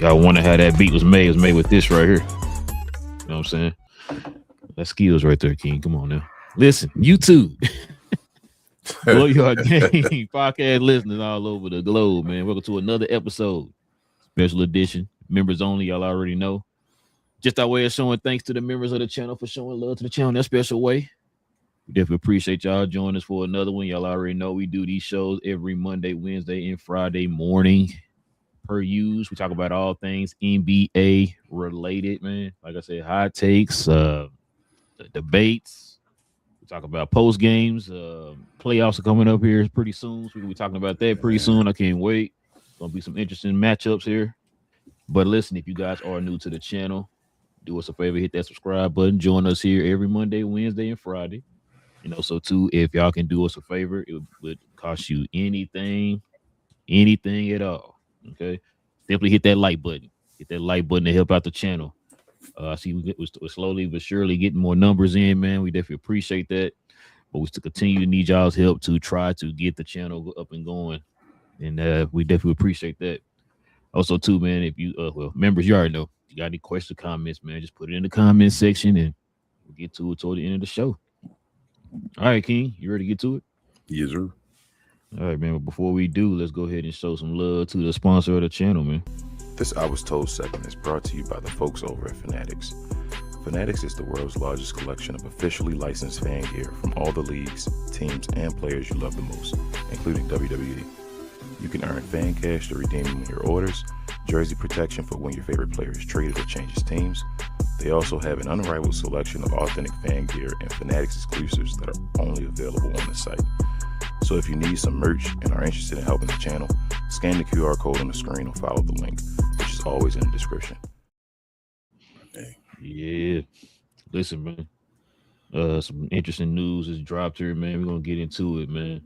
Y'all wonder how that beat was made? It was made with this right here. You know what I'm saying? That's skills right there, King. Come on now. Listen, YouTube. GloYard Gang podcast listeners all over the globe, man. Welcome to another episode. Special edition. Members only, y'all already know. Just our way of showing thanks to the members of the channel for showing love to the channel in that special way. We definitely appreciate y'all joining us for another one. Y'all already know we do these shows every Monday, Wednesday, and Friday morning. Per use, we talk about all things NBA related, man. Like I said, hot takes, debates. We talk about post games. Playoffs are coming up here pretty soon. So we'll be talking about that pretty soon. I can't wait. Gonna be some interesting matchups here. But listen, if you guys are new to the channel, do us a favor, hit that subscribe button. Join us here every Monday, Wednesday, and Friday. You know, so too, if y'all can do us a favor, it would cost you anything at all. Okay, simply hit that like button. Hit that like button to help out the channel. I see we're slowly but surely getting more numbers in, man. We definitely appreciate that. But we still continue to need y'all's help to try to get the channel up and going. And we definitely appreciate that. Also, too, man, if you members, you already know. If you got any questions or comments, man, just put it in the comment section and we'll get to it toward the end of the show. All right, King, you ready to get to it? Yes, sir. All right, man. But before we do, let's go ahead and show some love to the sponsor of the channel, man. This I Was Told segment is brought to you by the folks over at Fanatics. Fanatics is the world's largest collection of officially licensed fan gear from all the leagues, teams, and players you love the most, including WWE. You can earn fan cash to redeem them in your orders, jersey protection for when your favorite player is traded or changes teams. They also have an unrivaled selection of authentic fan gear and Fanatics exclusives that are only available on the site. So if you need some merch and are interested in helping the channel, scan the QR code on the screen or follow the link, which is always in the description. Hey. Yeah. Listen, man. Some interesting news has dropped here, man. We're gonna get into it, man.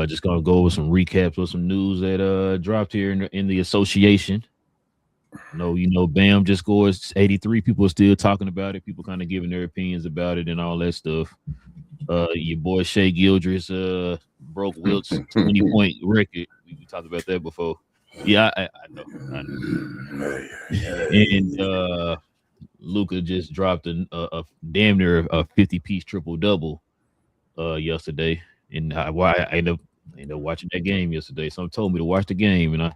Just gonna go over some recaps of some news that dropped here in the association. Bam just scores 83. People are still talking about it. People kind of giving their opinions about it and all that stuff. Your boy Shai Gilgeous broke Wilt's 20-point record. We talked about that before. Yeah, I know. And Luka just dropped a damn near a 50-piece triple-double yesterday. And I ended up watching that game yesterday. Someone told me to watch the game, and I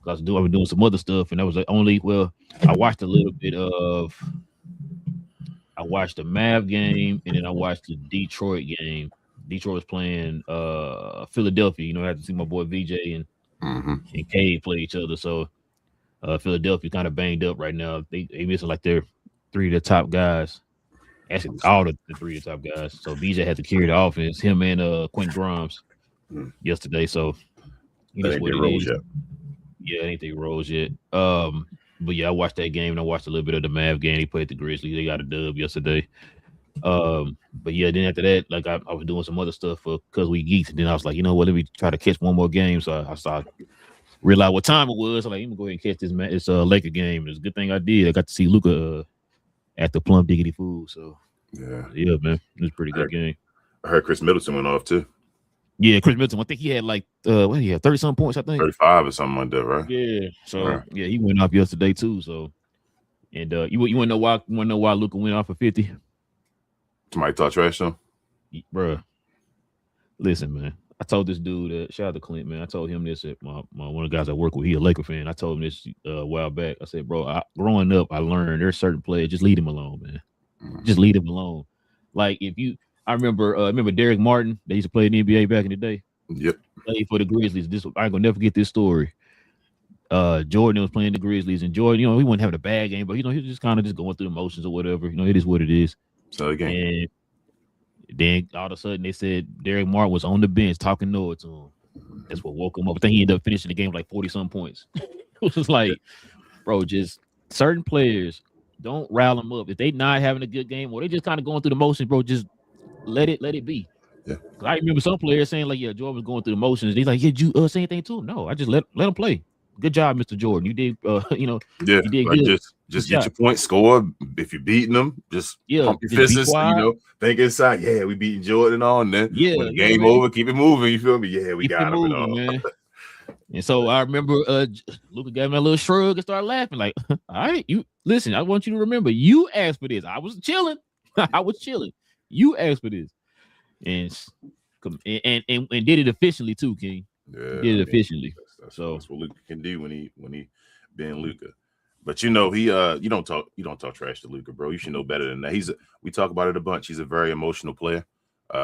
was doing some other stuff, and I was like, I watched a little bit of. I watched the Mav game, and then I watched the Detroit game. Detroit was playing Philadelphia. You know, I had to see my boy VJ and Cade play each other. So Philadelphia kind of banged up right now. They missing like their three of the top guys. Actually, all the three of the top guys. So VJ had to carry the offense. Him and Quentin Grimes yesterday. So that ain't their roles yet. Yeah, it ain't their roles yet. But yeah, I watched that game and I watched a little bit of the Mav game. He played the Grizzlies. They got a dub yesterday. But yeah, then after that, like I was doing some other stuff because we geeks. And then I was like, you know what? Let me try to catch one more game. So I started realize what time it was. I'm like, let me go ahead and catch this it's a Laker game. It's a good thing I did. I got to see Luka at the Plum Diggity Food. So yeah, man, it was a pretty good game. I heard Chris Middleton went off too. Yeah, Chris Middleton. I think he had like 30-some points, I think. 35 or something like that, right? Yeah. So yeah, he went off yesterday too. So and you wanna know why Luka went off for 50? Somebody talk trash to him? Bruh. Listen, man. I told this dude, shout out to Clint, man. I told him this at my one of the guys I work with. He a Laker fan. I told him this a while back. I said, bro, growing up, I learned there's certain players, just leave him alone, man. Just leave him alone. Like I remember Derek Martin. They used to play in the NBA back in the day. Yep. Played for the Grizzlies. I ain't gonna never forget this story. Jordan was playing the Grizzlies, and Jordan, he wasn't having a bad game, but he was just kind of just going through the motions or whatever. It is what it is. So again. And then all of a sudden they said Derek Martin was on the bench talking noise to him. That's what woke him up. I think he ended up finishing the game like 40-some points. It was like, bro, just certain players don't rile them up. If they not having a good game or they just kind of going through the motions, bro, just let it be. Yeah. I remember some players saying like, yeah, Jordan was going through the motions. He's like, yeah, did you say anything to him? No, I just let him play. Good job, Mr. Jordan. You did, you did like good. Just get your point, score. If you're beating them, just pump your fists, think inside. Yeah, we beating Jordan and all, and then when the game over, keep it moving. You feel me? Yeah, we got him and all. Man. And so I remember Luka gave me a little shrug and started laughing. Like, all right, you listen, I want you to remember you asked for this. I was chilling. I was chilling. You asked for this. And did it efficiently too, King. Yeah, Did it efficiently. That's So what Luka can do when he being Luka. But you know, he you don't talk trash to Luka, bro. You should know better than that. We talk about it a bunch. He's a very emotional player.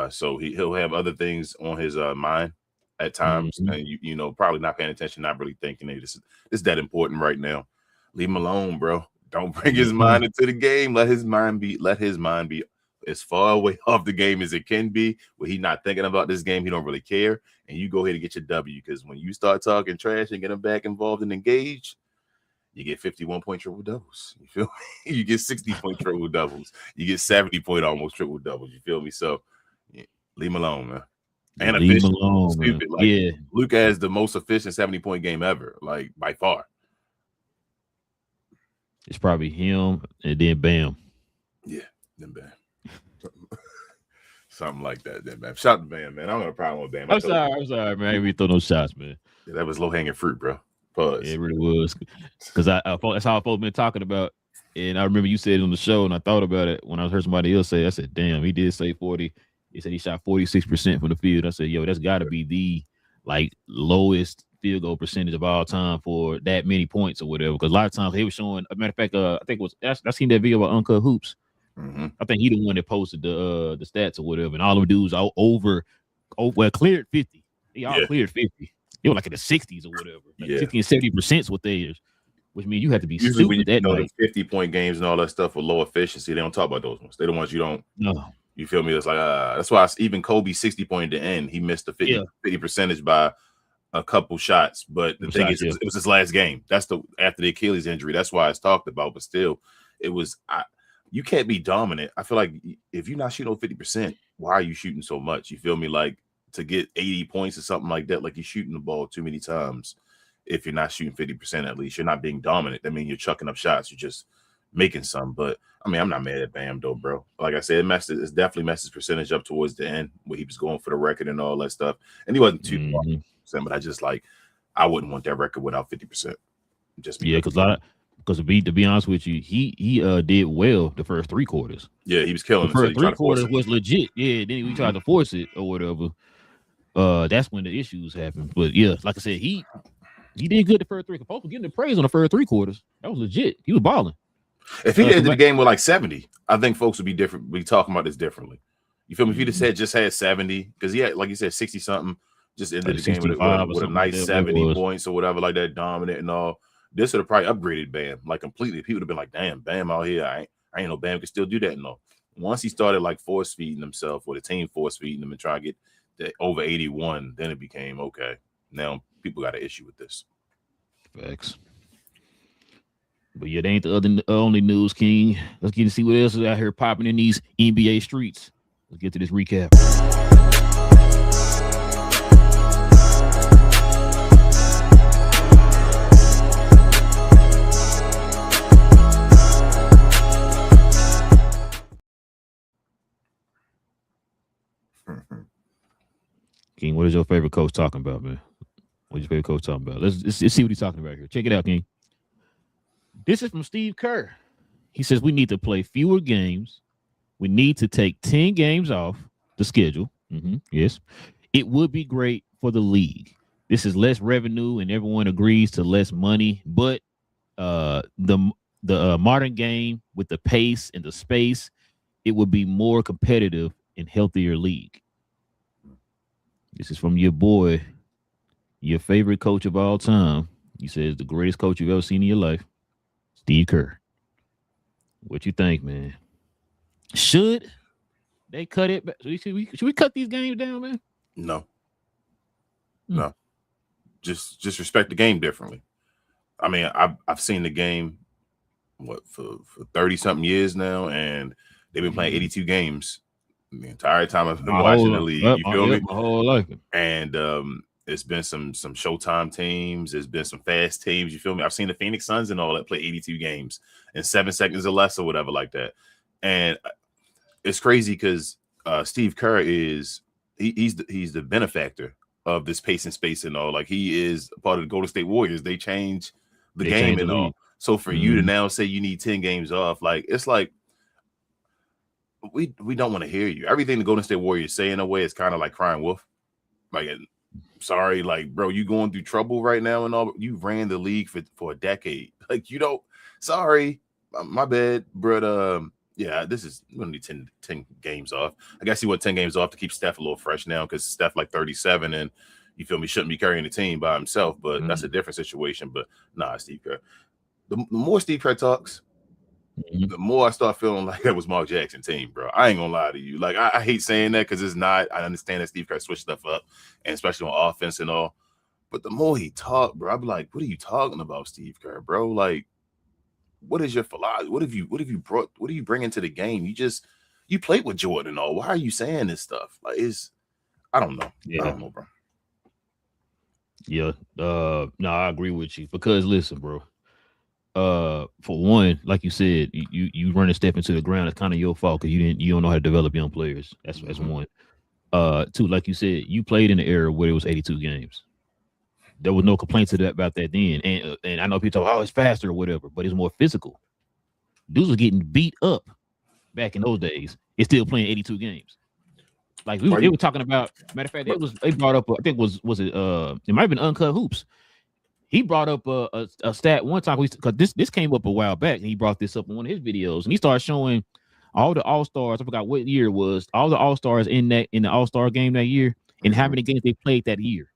So he'll have other things on his mind at times, and you know, probably not paying attention, not really thinking this is that important right now. Leave him alone, bro. Don't bring his mind into the game. Let his mind be as far away off the game as it can be, where he's not thinking about this game. He don't really care, and you go ahead and get your W, because when you start talking trash and get him back involved and engaged, you get 51-point triple doubles. You feel me? You get 60-point triple doubles. You get 70-point almost triple doubles. You feel me? So yeah, leave him alone, man. And leave him alone, man. Like, yeah, Luka has the most efficient 70-point game ever, like by far. It's probably him and then Bam. Yeah, then Bam. Something like that, then Bam. Shout out to Bam, man. I don't have a problem with Bam. I'm sorry, man. I didn't throw no shots, man. Yeah, that was low-hanging fruit, bro. Pause. Yeah, it really was. Because that's how I've been talking about. And I remember you said it on the show, and I thought about it when I heard somebody else say it. I said, damn, he did say 40. He said he shot 46% from the field. I said, yo, that's got to be the lowest field goal percentage of all time for that many points or whatever. Because a lot of times he was showing. A matter of fact, I think I seen that video about Uncut Hoops. Mm-hmm. I think he the one that posted the stats or whatever, and all of them dudes cleared 50. They all cleared 50. They were like in the 60s or whatever. 60 and 70% is what they is, which means you have to be usually stupid that night. 50-point games and all that stuff with low efficiency. They don't talk about those ones. They're the ones you don't. No. You feel me? It's like that's why even Kobe 60-point at the end, he missed the 50 percentage by a couple shots. But the thing is, it was his last game. That's after the Achilles injury. That's why it's talked about. But still, it was. You can't be dominant. I feel like if you're not shooting over 50%, why are you shooting so much? You feel me? Like to get 80 points or something like that, like you're shooting the ball too many times. If you're not shooting 50%, at least you're not being dominant. That means you're chucking up shots. You're just making some. But I mean, I'm not mad at Bam though, bro. Like I said, it's definitely messed his percentage up towards the end where he was going for the record and all that stuff. And he wasn't too far, but I wouldn't want that record without 50%. Just because to be honest with you, he did well the first 3 quarters. Yeah, he was killing. The first 3 quarters was legit. Yeah, then we tried to force it or whatever. That's when the issues happened. But yeah, like I said, he did good the first 3. Folks were getting the praise on the first 3 quarters. That was legit. He was balling. If he ended the game with like 70, I think folks would be different. Be talking about this differently. You feel me? If he just had 70, because he had, like you said, 60 something, just ended the game with a nice 70 points or whatever, like that, dominant and all. This would have probably upgraded Bam like completely. People would have been like, damn, Bam out here. I ain't know Bam could still do that. No. Once he started like force feeding himself, or the team force feeding him and trying to get the over 81, then it became okay. Now people got an issue with this. Facts. But yeah, they ain't the only news, King. Let's get to see what else is out here popping in these NBA streets. Let's get to this recap. King, what is your favorite coach talking about, man? What's your favorite coach talking about? Let's see what he's talking about here. Check it out, King. This is from Steve Kerr. He says we need to play fewer games. We need to take 10 games off the schedule. Yes. It would be great for the league. This is less revenue, and everyone agrees to less money. But the modern game with the pace and the space, it would be more competitive and healthier league. This is from your boy, your favorite coach of all time. He says the greatest coach you've ever seen in your life, Steve Kerr. What you think, man? Should they cut it back? Should we cut these games down, man? No. No. Just respect the game differently. I mean, I've seen the game for 30-something years now, and they've been playing 82 games the entire time I've been watching the league. You feel me? My whole life. And it's been some Showtime teams. There's been some fast teams. You feel me? I've seen the Phoenix Suns and all that play 82 games in 7 seconds or less or whatever like that. And it's crazy because Steve Kerr he's the benefactor of this pace and space and all. Like he is part of the Golden State Warriors. They change the They game changed and the all. league. So for you to now say you need 10 games off, like it's like we don't want to hear you. Everything the Golden State Warriors say in a way is kind of like crying wolf. Like, sorry, like, bro, you going through trouble right now and all. You ran the league for a decade. Like, you don't. Sorry, my bad, but yeah, this is we're gonna need 10 games off. I guess he want 10 games off to keep Steph a little fresh now because Steph like 37 and you feel me shouldn't be carrying the team by himself. But that's a different situation. But nah, Steve Kerr. The more Steve Kerr talks, the more I start feeling like that was Mark Jackson's team, bro. I ain't gonna lie to you. Like I hate saying that because it's not. I understand that Steve Kerr switched stuff up, and especially on offense and all. But the more he talked, bro, I'd be like, "What are you talking about, Steve Kerr, bro? Like, what is your philosophy? What have you brought? What do you bring into the game? You played with Jordan and all. Why are you saying this stuff? Like, I don't know. Yeah. I don't know, bro. Yeah. No, I agree with you because listen, bro. For one, like you said, you run a step into the ground. It's kind of your fault because you don't know how to develop young players. That's one. Two, like you said, you played in the era where it was 82 games. There was no complaints about that then. And I know people talk, oh, it's faster or whatever, but it's more physical. Dudes were getting beat up back in those days. It's still playing 82 games. Like they were talking about. Matter of fact, they brought up. I think was it? It might have been Uncut Hoops. He brought up a stat one time because this came up a while back, and he brought this up in one of his videos, and he started showing all the All-Stars. I forgot what year it was. All the All-Stars in the All-Star game that year, and how many games they played that year.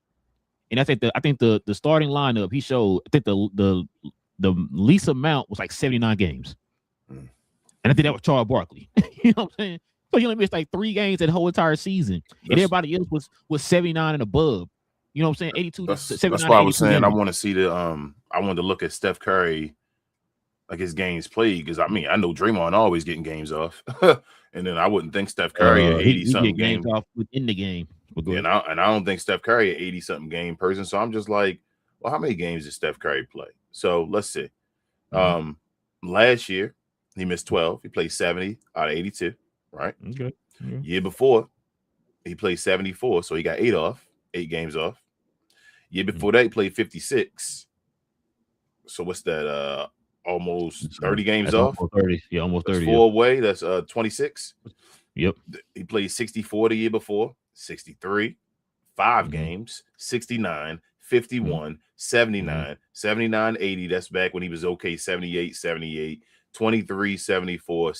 And I think the starting lineup he showed. I think the least amount was like 79 games, and I think that was Charles Barkley. You know what I'm saying? So he only missed like 3 games that whole entire season, and everybody else was 79 and above. You know what I'm saying? 82. That's why I was saying games. I want to see I wanted to look at Steph Curry, like his games played, because I mean I know Draymond always getting games off, and then I wouldn't think Steph Curry at 80-something games off within the game. And I don't think Steph Curry at 80-something game person. So I'm just like, well, how many games did Steph Curry play? So let's see. Last year he missed 12. He played 70 out of 82. Right. Okay. Yeah. Year before he played 74, so he got 8 games off. Year before that, he played 56. So what's that? Almost 30 games off. Almost 30. Yeah, almost 30. That's 4 away. That's 26. Yep. He played 64 the year before, 63, 5 games, 69, 51, 79, 79, 80. That's back when he was okay, 78, 78, 23, 74,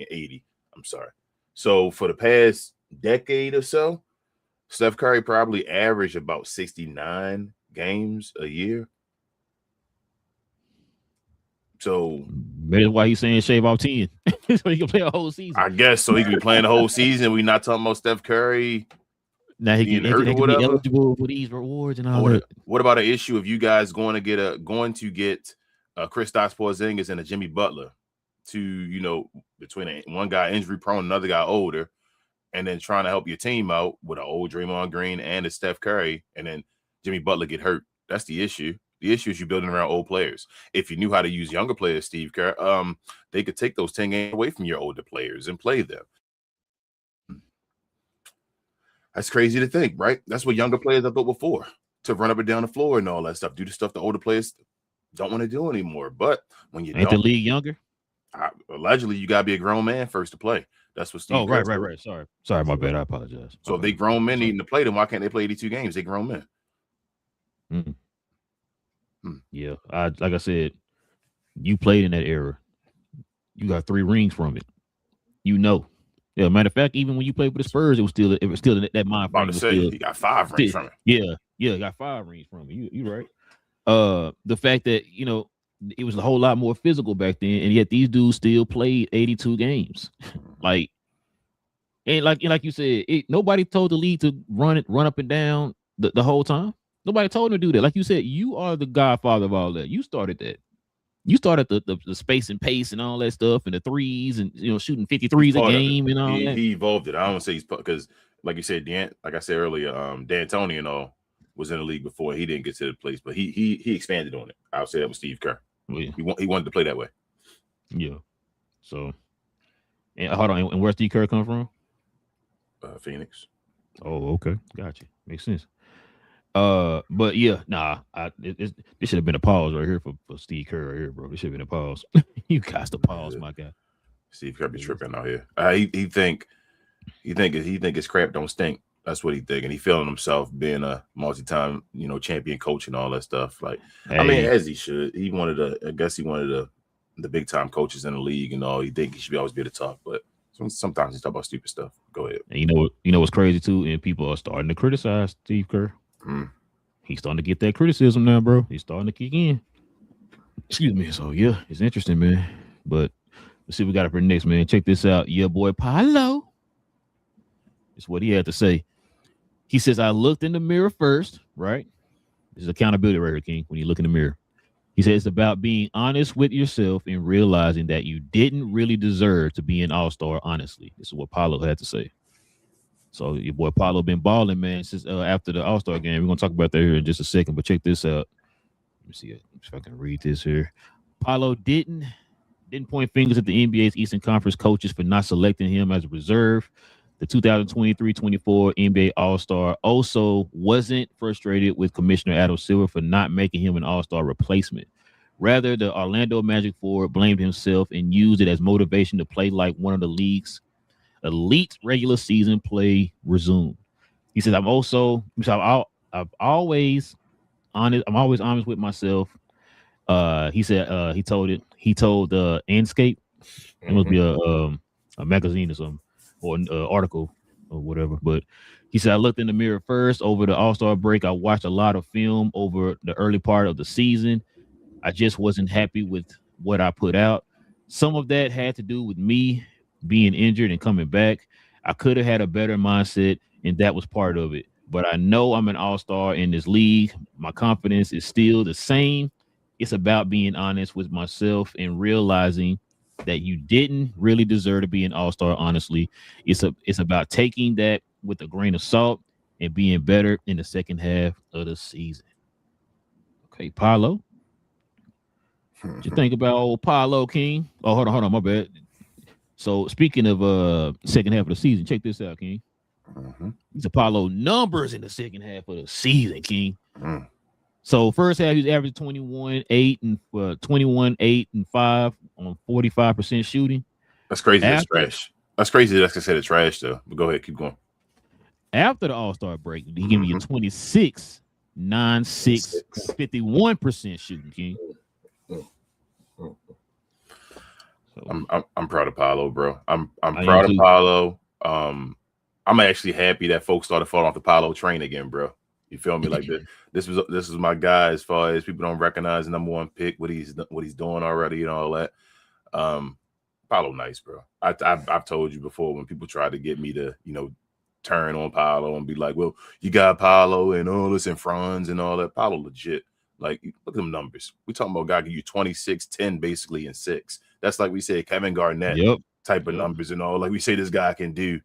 80. I'm sorry. So for the past decade or so, Steph Curry probably averaged about 69 games a year. So that's why he's saying shave off 10. So he can play a whole season. I guess so he can be playing the whole season. We're not talking about Steph Curry. Now he can be eligible for these rewards and all that. What about an issue of you guys going to get Kristaps Porzingis and a Jimmy Butler to, between one guy injury prone, another guy older, and then trying to help your team out with an old Draymond Green and a Steph Curry, and then Jimmy Butler get hurt. That's the issue. The issue is you're building around old players. If you knew how to use younger players, Steve Kerr, they could take those 10 games away from your older players and play them. That's crazy to think, right? That's what younger players have thought before, to run up and down the floor and all that stuff, do the stuff the older players don't want to do anymore. But when you ain't the league younger? Allegedly, you gotta be a grown man first to play. That's what Steve. Oh, right. Sorry, my bad. I apologize. So if they grown men needing to play, then why can't they play 82 games? They grown men. Yeah, like I said, you played in that era. You got 3 rings from it. Yeah, matter of fact, even when you played with the Spurs, it was still that mind frame. You got 5 rings from it. Yeah, got 5 rings from it. You right. The fact that it was a whole lot more physical back then, and yet these dudes still played 82 games. Like you said, nobody told the league to run up and down the whole time. Nobody told him to do that. Like you said, you are the godfather of all that. You started that. You started the space and pace and all that stuff, and the threes, and shooting 53s a game and all that. He evolved it. I don't say he's because, like you said, like I said earlier, D'Antoni and all was in the league before. He didn't get to the place, but he expanded on it. I would say that was Steve Kerr. Yeah. He wanted to play that way. Yeah. So, and hold on, and where's Steve Kerr come from? Phoenix. Oh, okay, gotcha. Makes sense. But yeah, this should have been a pause right here for Steve Kerr right here, bro. This should have been a pause. You got to pause, my guy. Steve Kerr be tripping out here. He think his crap don't stink. That's what he think, and he feeling himself being a multi-time, champion coach and all that stuff. Like, I mean, Hey, as he should. I guess he wanted the big time coaches in the league and all. He think he should always be at the top, but sometimes he talk about stupid stuff. Go ahead. and you know what's crazy too, and people are starting to criticize Steve Kerr. Mm. He's starting to get that criticism now, bro. He's starting to kick in. Excuse me. So yeah, it's interesting, man. But let's see what we got for next, man. Check this out. Your boy Paulo. It's what he had to say. He says, I looked in the mirror first, right? This is accountability right here, King, when you look in the mirror. He says it's about being honest with yourself and realizing that you didn't really deserve to be an all-star, honestly. This is what Paulo had to say. So your boy Paulo been balling, man, since after the all-star game. We're going to talk about that here in just a second, but check this out. Let me see if I can read this here. Paulo didn't point fingers at the NBA's Eastern Conference coaches for not selecting him as a reserve. The 2023-24 NBA All-Star also wasn't frustrated with Commissioner Adam Silver for not making him an All-Star replacement. Rather, the Orlando Magic forward blamed himself and used it as motivation to play like one of the league's elite regular season play resumed. He says, I'm always honest with myself. He said he told Anscape. It must be a magazine or something, or an article or whatever. But he said, I looked in the mirror first over the All-Star break. I watched a lot of film over the early part of the season. I just wasn't happy with what I put out. Some of that had to do with me being injured and coming back. I could have had a better mindset, and that was part of it. But I know I'm an all-star in this league. My confidence is still the same. It's about being honest with myself and realizing that you didn't really deserve to be an all-star, honestly. It's about taking that with a grain of salt and being better in the second half of the season. Okay, Paulo. What you think about old Paulo King? Oh, hold on, my bad. So speaking of second half of the season, check this out, King. These Apollo numbers in the second half of the season, King. So first half, he's averaging 21, 8, and 5 on 45% shooting. That's crazy. That's trash. That's crazy. That's considered trash, though. But go ahead, keep going. After the All-Star break, he gave me a 26, 9, 6, 51% shooting, King. So, I'm proud of Paulo, bro. I'm proud of Paulo. I'm actually happy that folks started falling off the Paulo train again, bro. You feel me? Like this is my guy as far as people don't recognize the number one pick, what he's doing already and all that. Paulo nice, bro. I've told you before when people try to get me to, turn on Paulo and be like, well, you got Paulo and all this and Franz and all that. Paulo legit. Like, look at them numbers. We talking about a guy give you 26, 10 basically and 6. That's like we say Kevin Garnett type of numbers and all. Like we say this guy can do,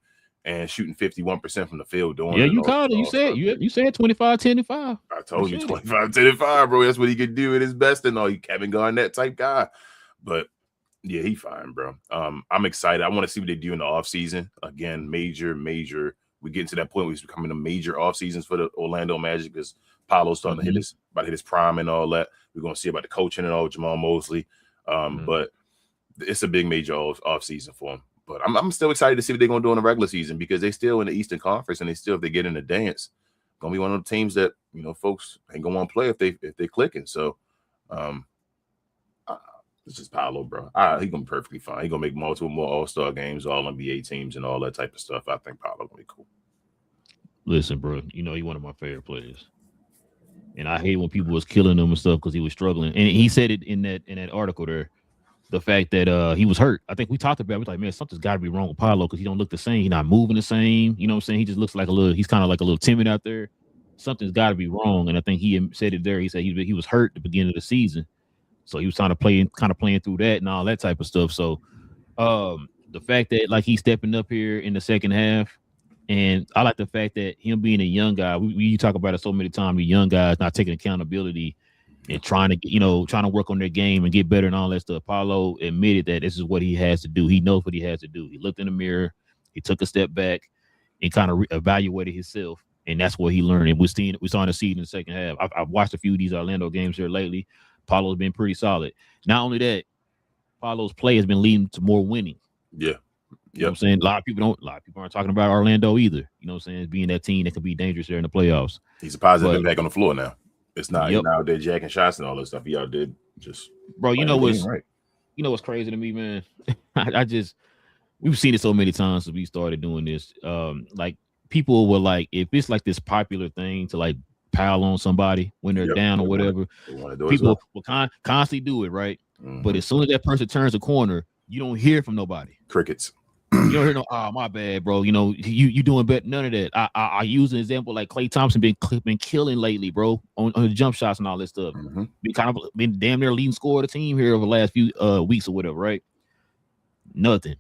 and shooting 51% from the field. Doing you called it. You said 25, 10, and 5. I told you 25, 10, and 5, bro. That's what he could do at his best and all. He Kevin Garnett type guy. But yeah, he fine, bro. I'm excited. I want to see what they do in the offseason. Again, major. We get to that point where he's becoming a major off seasons for the Orlando Magic because Paulo's starting to hit his prime and all that. We're gonna see about the coaching and all, Jamal Mosley. But it's a big major off season for him. But I'm still excited to see what they're gonna do in the regular season because they still in the Eastern Conference and if they get in the dance, gonna be one of the teams that folks ain't gonna want to play if they clicking. So this is Paulo, bro. He's gonna be perfectly fine. He's gonna make multiple more All-Star games, all NBA teams, and all that type of stuff. I think Paulo gonna be cool. Listen, bro, he's one of my favorite players. And I hate when people was killing him and stuff because he was struggling. And he said it in that article there, the fact that he was hurt. I think we talked about it. We're like, man, something's got to be wrong with Paulo because he don't look the same. He's not moving the same. You know what I'm saying? He just looks like he's kind of like a little timid out there. Something's got to be wrong. And I think he said it there. He said he was hurt at the beginning of the season. So he was trying to playing through that and all that type of stuff. So the fact that like he's stepping up here in the second half, and I like the fact that him being a young guy, we talk about it so many times, the young guys not taking accountability and trying to work on their game and get better and all that stuff. Paulo admitted that this is what he has to do. He knows what he has to do. He looked in the mirror, he took a step back and kind of evaluated himself and that's what he learned. And we saw in the season in the second half. I've watched a few of these Orlando games here lately. Paolo's been pretty solid. Not only that, Paolo's play has been leading to more winning. Yeah. You know what I'm saying? A lot of people aren't talking about Orlando either. You know what I'm saying? Being that team that can be dangerous there in the playoffs. He's a positive impact on the floor now. It's not he's out there jacking shots and all that stuff. He out there just bro, you know what's crazy to me, man? We've seen it so many times since we started doing this. Like people were like, if it's like this popular thing to like pile on somebody when they're down or whatever, people will constantly do it, right? Mm-hmm. But as soon as that person turns a corner, you don't hear from nobody. Crickets. You don't hear no, oh, my bad, bro. You know, you doing better. None of that. I use an example like Klay Thompson been killing lately, bro, on the jump shots and all that stuff. Mm-hmm. Been damn near leading scorer of the team here over the last few weeks or whatever, right? Nothing.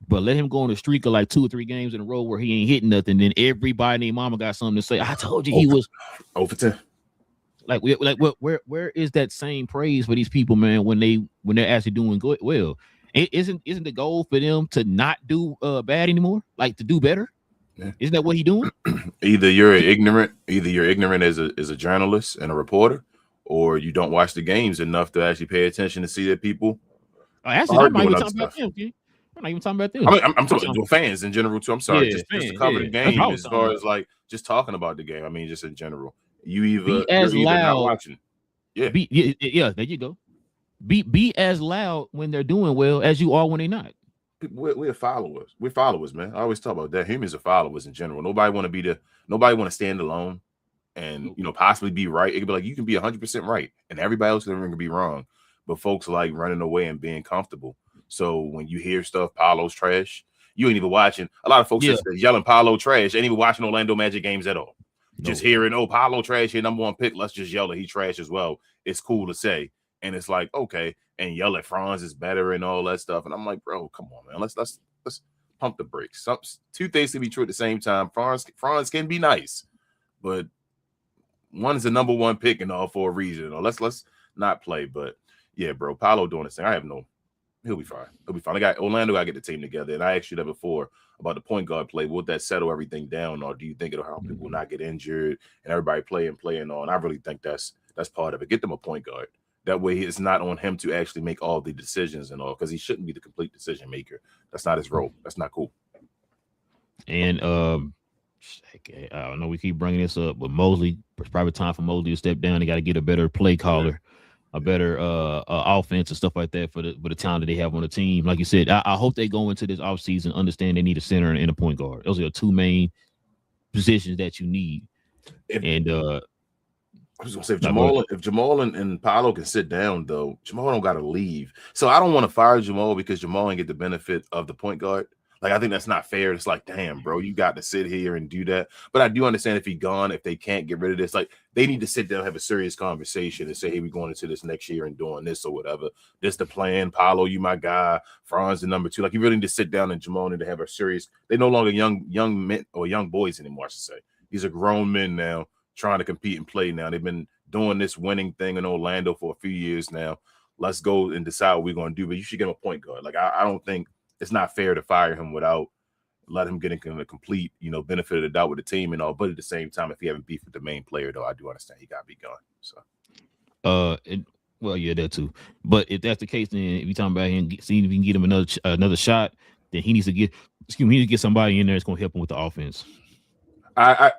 But let him go on a streak of like 2 or 3 games in a row where he ain't hitting nothing. Then everybody named mama got something to say. I told you he was over 10. Like where is that same praise for these people, man, when they're actually doing good? Well, isn't the goal for them to not do bad anymore? Like to do better? Yeah. Isn't that what he doing? Either you're ignorant as a journalist and a reporter, or you don't watch the games enough to actually pay attention to see that people. Actually, I'm not even talking about them. Okay? I'm not even talking about them. I'm talking about fans in general too. I'm sorry, just to cover the game as far as like just talking about the game. I mean, just in general. You're either not watching. Yeah. There you go. Be as loud when they're doing well as you are when they're not. We're followers. We're followers, man. I always talk about that. Humans are followers in general. Nobody want to stand alone and possibly be right. It could be like you can be 100% right, and everybody else in the ring can be wrong. But folks like running away and being comfortable. So when you hear stuff, Paolo's trash, you ain't even watching. A lot of folks just yelling Paolo trash, ain't even watching Orlando Magic games at all. No. Just hearing, Paolo trash here, number 1 pick. Let's just yell that he trash as well. It's cool to say. And it's like, okay, and yell at Franz is better and all that stuff. And I'm like, bro, come on, man. Let's pump the brakes. 2 things can be true at the same time. Franz can be nice, but one is the number 1 pick and all for a reason. Let's not play. But yeah, bro, Paolo doing this thing. He'll be fine. He'll be fine. Orlando got to get the team together. And I asked you that before about the point guard play. Would that settle everything down, or do you think it'll help people not get injured and everybody play and all? And I really think that's part of it. Get them a point guard. That way, it's not on him to actually make all the decisions and all, because he shouldn't be the complete decision maker. That's not his role. That's not cool. And I know we keep bringing this up, but Mosley, it's probably time for Mosley to step down. They got to get a better play caller, a better offense and stuff like that for the talent that they have on the team. Like you said, I hope they go into this offseason understand they need a center and a point guard. Those are the 2 main positions that you need. I was gonna say if Jamal and Paolo can sit down, though, Jamal don't gotta leave. So I don't want to fire Jamal because Jamal ain't get the benefit of the point guard. Like, I think that's not fair. It's like, damn, bro, you got to sit here and do that. But I do understand if he's gone, if they can't get rid of this, like they need to sit down, have a serious conversation and say, hey, we're going into this next year and doing this or whatever. This the plan. Paolo, you my guy. Franz the number 2. Like, you really need to sit down and Jamal need to have a serious. They're no longer young men or young boys anymore, I should say. These are grown men now, trying to compete and play now. They've been doing this winning thing in Orlando for a few years now. Let's go and decide what we're going to do. But you should get him a point guard. Like, I don't think it's not fair to fire him without let him get in a complete, benefit of the doubt with the team and all. But at the same time, if you haven't beef with the main player, though, I do understand he got to be gone. So, well, yeah, that too. But if that's the case, then if you're talking about him, seeing if you can get him another shot, then he needs to get somebody in there that's going to help him with the offense. I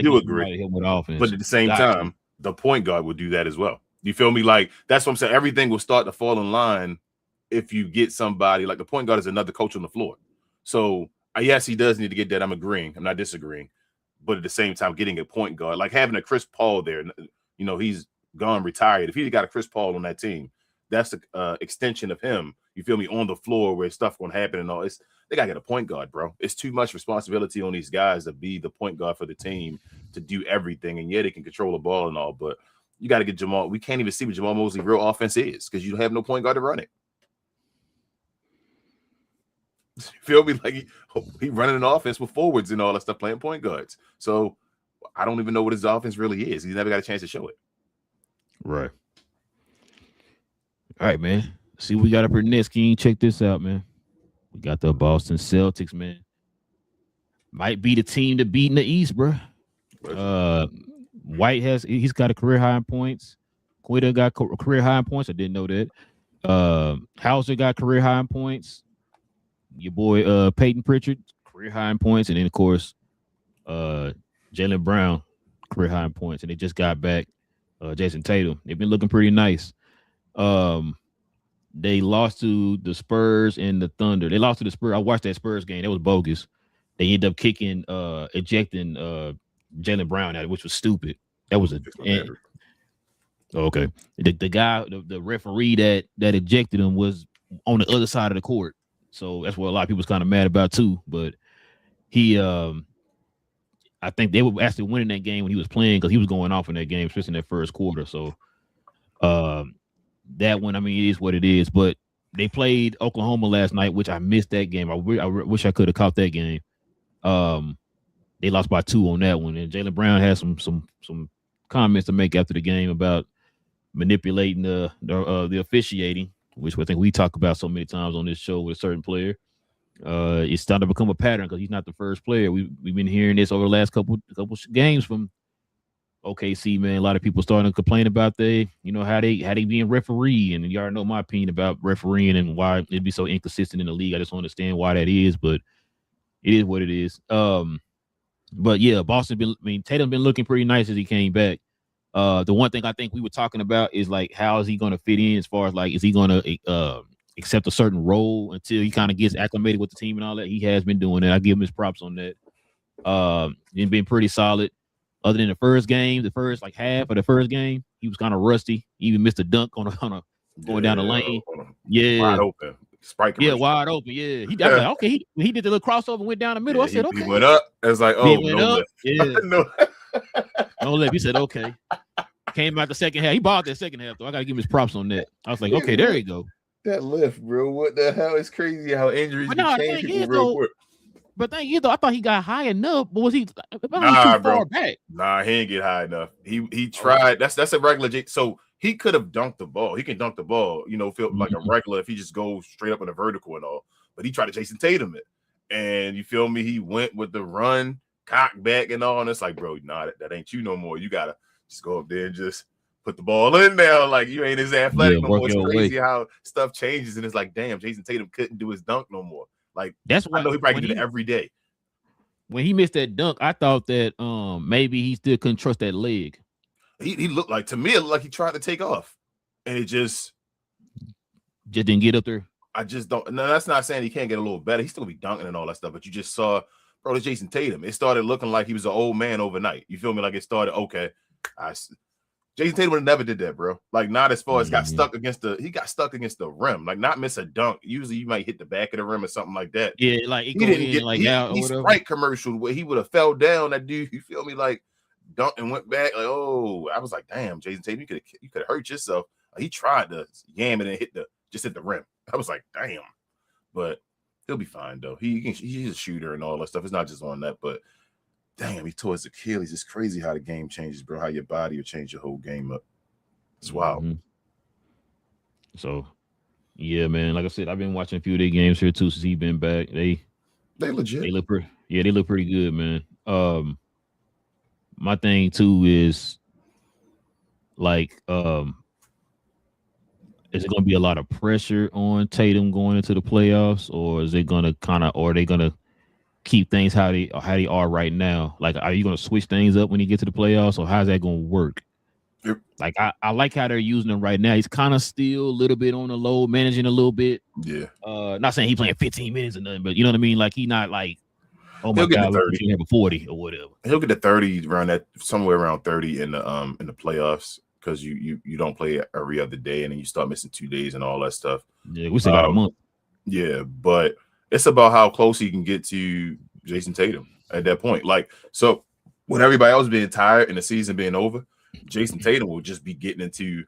do agree. With offense. But at the same time, the point guard would do that as well. You feel me? Like, that's what I'm saying. Everything will start to fall in line if you get somebody like the point guard is another coach on the floor. So yes, he does need to get that. I'm agreeing. I'm not disagreeing. But at the same time, getting a point guard, like having a Chris Paul there, he's gone retired. If he got a Chris Paul on that team, that's an extension of him. You feel me? On the floor where stuff going to happen and all. They got to get a point guard, bro. It's too much responsibility on these guys to be the point guard for the team, to do everything. And yeah, they can control the ball and all, but you got to get Jamal. We can't even see what Jamal Mosley's real offense is because you have no point guard to run it. You feel me? Like he running an offense with forwards and all that stuff, playing point guards. So I don't even know what his offense really is. He's never got a chance to show it. Right. All right, man. See what we got up here next, King. Check this out, man. We got the Boston Celtics, man. Might be the team to beat in the East, bro. White he's got a career high in points. Quitter got career high in points. I didn't know that. Hauser got career high in points. Your boy Peyton Pritchard, career high in points, and then of course Jaylen Brown, career high in points, and they just got back Jason Tatum. They've been looking pretty nice. They lost to the Spurs and the Thunder. They lost to the Spurs. I watched that Spurs game. That was bogus. They ended up ejecting Jaylen Brown out, which was stupid. That was okay. The guy, the referee that ejected him was on the other side of the court. So that's what a lot of people was kind of mad about too. But he, I think they were actually winning that game when he was playing because he was going off in that game, especially in that first quarter. So that one, I mean, it is what it is. But they played Oklahoma last night, which I missed that game. I wish I could have caught that game. They lost by 2 on that one, and Jaylen Brown had some comments to make after the game about manipulating the officiating, which I think we talk about so many times on this show with a certain player. It's starting to become a pattern because he's not the first player. We've been hearing this over the last couple games from OKC, man. A lot of people starting to complain about how they being referee, and you already know my opinion about refereeing and why it'd be so inconsistent in the league. I just don't understand why that is, but it is what it is. But yeah, Tatum been looking pretty nice as he came back. The one thing I think we were talking about is like, how is he going to fit in as far as like, is he going to accept a certain role until he kind of gets acclimated with the team and all that? He has been doing that. I give him his props on that. He's been pretty solid. Other than the first game, the first like half of the first game, he was kind of rusty. He even missed a dunk on a going down the lane. Wide open. Sprite commercial. Wide open. Yeah, I was like, okay, he did the little crossover, went down the middle. I said, okay. He went up. I was like, oh, he went no up. lift. Yeah, no lift. He said, okay. Came out the second half. He balled that second half though. I gotta give him his props on that. I was like, okay, there you go. That lift, bro. What the hell? It's crazy how injuries change people real quick. But thing is, though, I thought he got high enough. But was he? Too far back. Nah, he didn't get high enough. He tried. That's a regular. So he could have dunked the ball. He can dunk the ball. Feel like a regular if he just goes straight up in the vertical and all. But he tried to Jason Tatum it, and you feel me? He went with the run, cock back and all. And it's like, bro, nah, that ain't you no more. You gotta just go up there and just put the ball in there. Like, you ain't as athletic no more. It's crazy how stuff changes, and it's like, damn, Jason Tatum couldn't do his dunk no more. Like, that's why I know he probably do that every day. When he missed that dunk, I thought that maybe he still couldn't trust that leg. He looked like, to me, it looked like he tried to take off, and it just didn't get up there. I just don't. No, that's not saying he can't get a little better. He still be dunking and all that stuff, but you just saw, bro, it's Jason Tatum. It started looking like he was an old man overnight. You feel me? Like it started, okay. Jason Tatum would have never did that, bro. Like, not as far as got stuck against the rim. Like, not miss a dunk. Usually you might hit the back of the rim or something like that. Yeah, like he didn't get like out or whatever. Sprite commercial where he would have fell down. That dude, you feel me? Like, dunked and went back. Like, oh, I was like, damn, Jason Tatum, you could have hurt yourself. Like, he tried to yam it and hit the rim. I was like, damn. But he'll be fine though. He's a shooter and all that stuff. It's not just on that, but damn, he tore his Achilles. It's crazy how the game changes, bro. How your body will change your whole game up. It's wild. Mm-hmm. So, yeah, man. Like I said, I've been watching a few of their games here too since he's been back. They legit. They look pretty. Yeah, they look pretty good, man. My thing too is like, is it going to be a lot of pressure on Tatum going into the playoffs, or is it going to are they going to keep things how they are right now? Like, are you going to switch things up when you get to the playoffs, or how's that going to work? Yep. Like, I like how they're using him right now. He's kind of still a little bit on the low, managing a little bit. Yeah. Not saying he playing 15 minutes or nothing, but you know what I mean? Like, he not like, oh my God, you have a 40 or whatever. He'll get the 30 around that, somewhere around 30 in the playoffs, because you don't play every other day and then you start missing 2 days and all that stuff. Yeah, we still got a month. Yeah, but it's about how close he can get to Jason Tatum at that point. Like, so when everybody else being tired and the season being over, Jason Tatum will just be getting into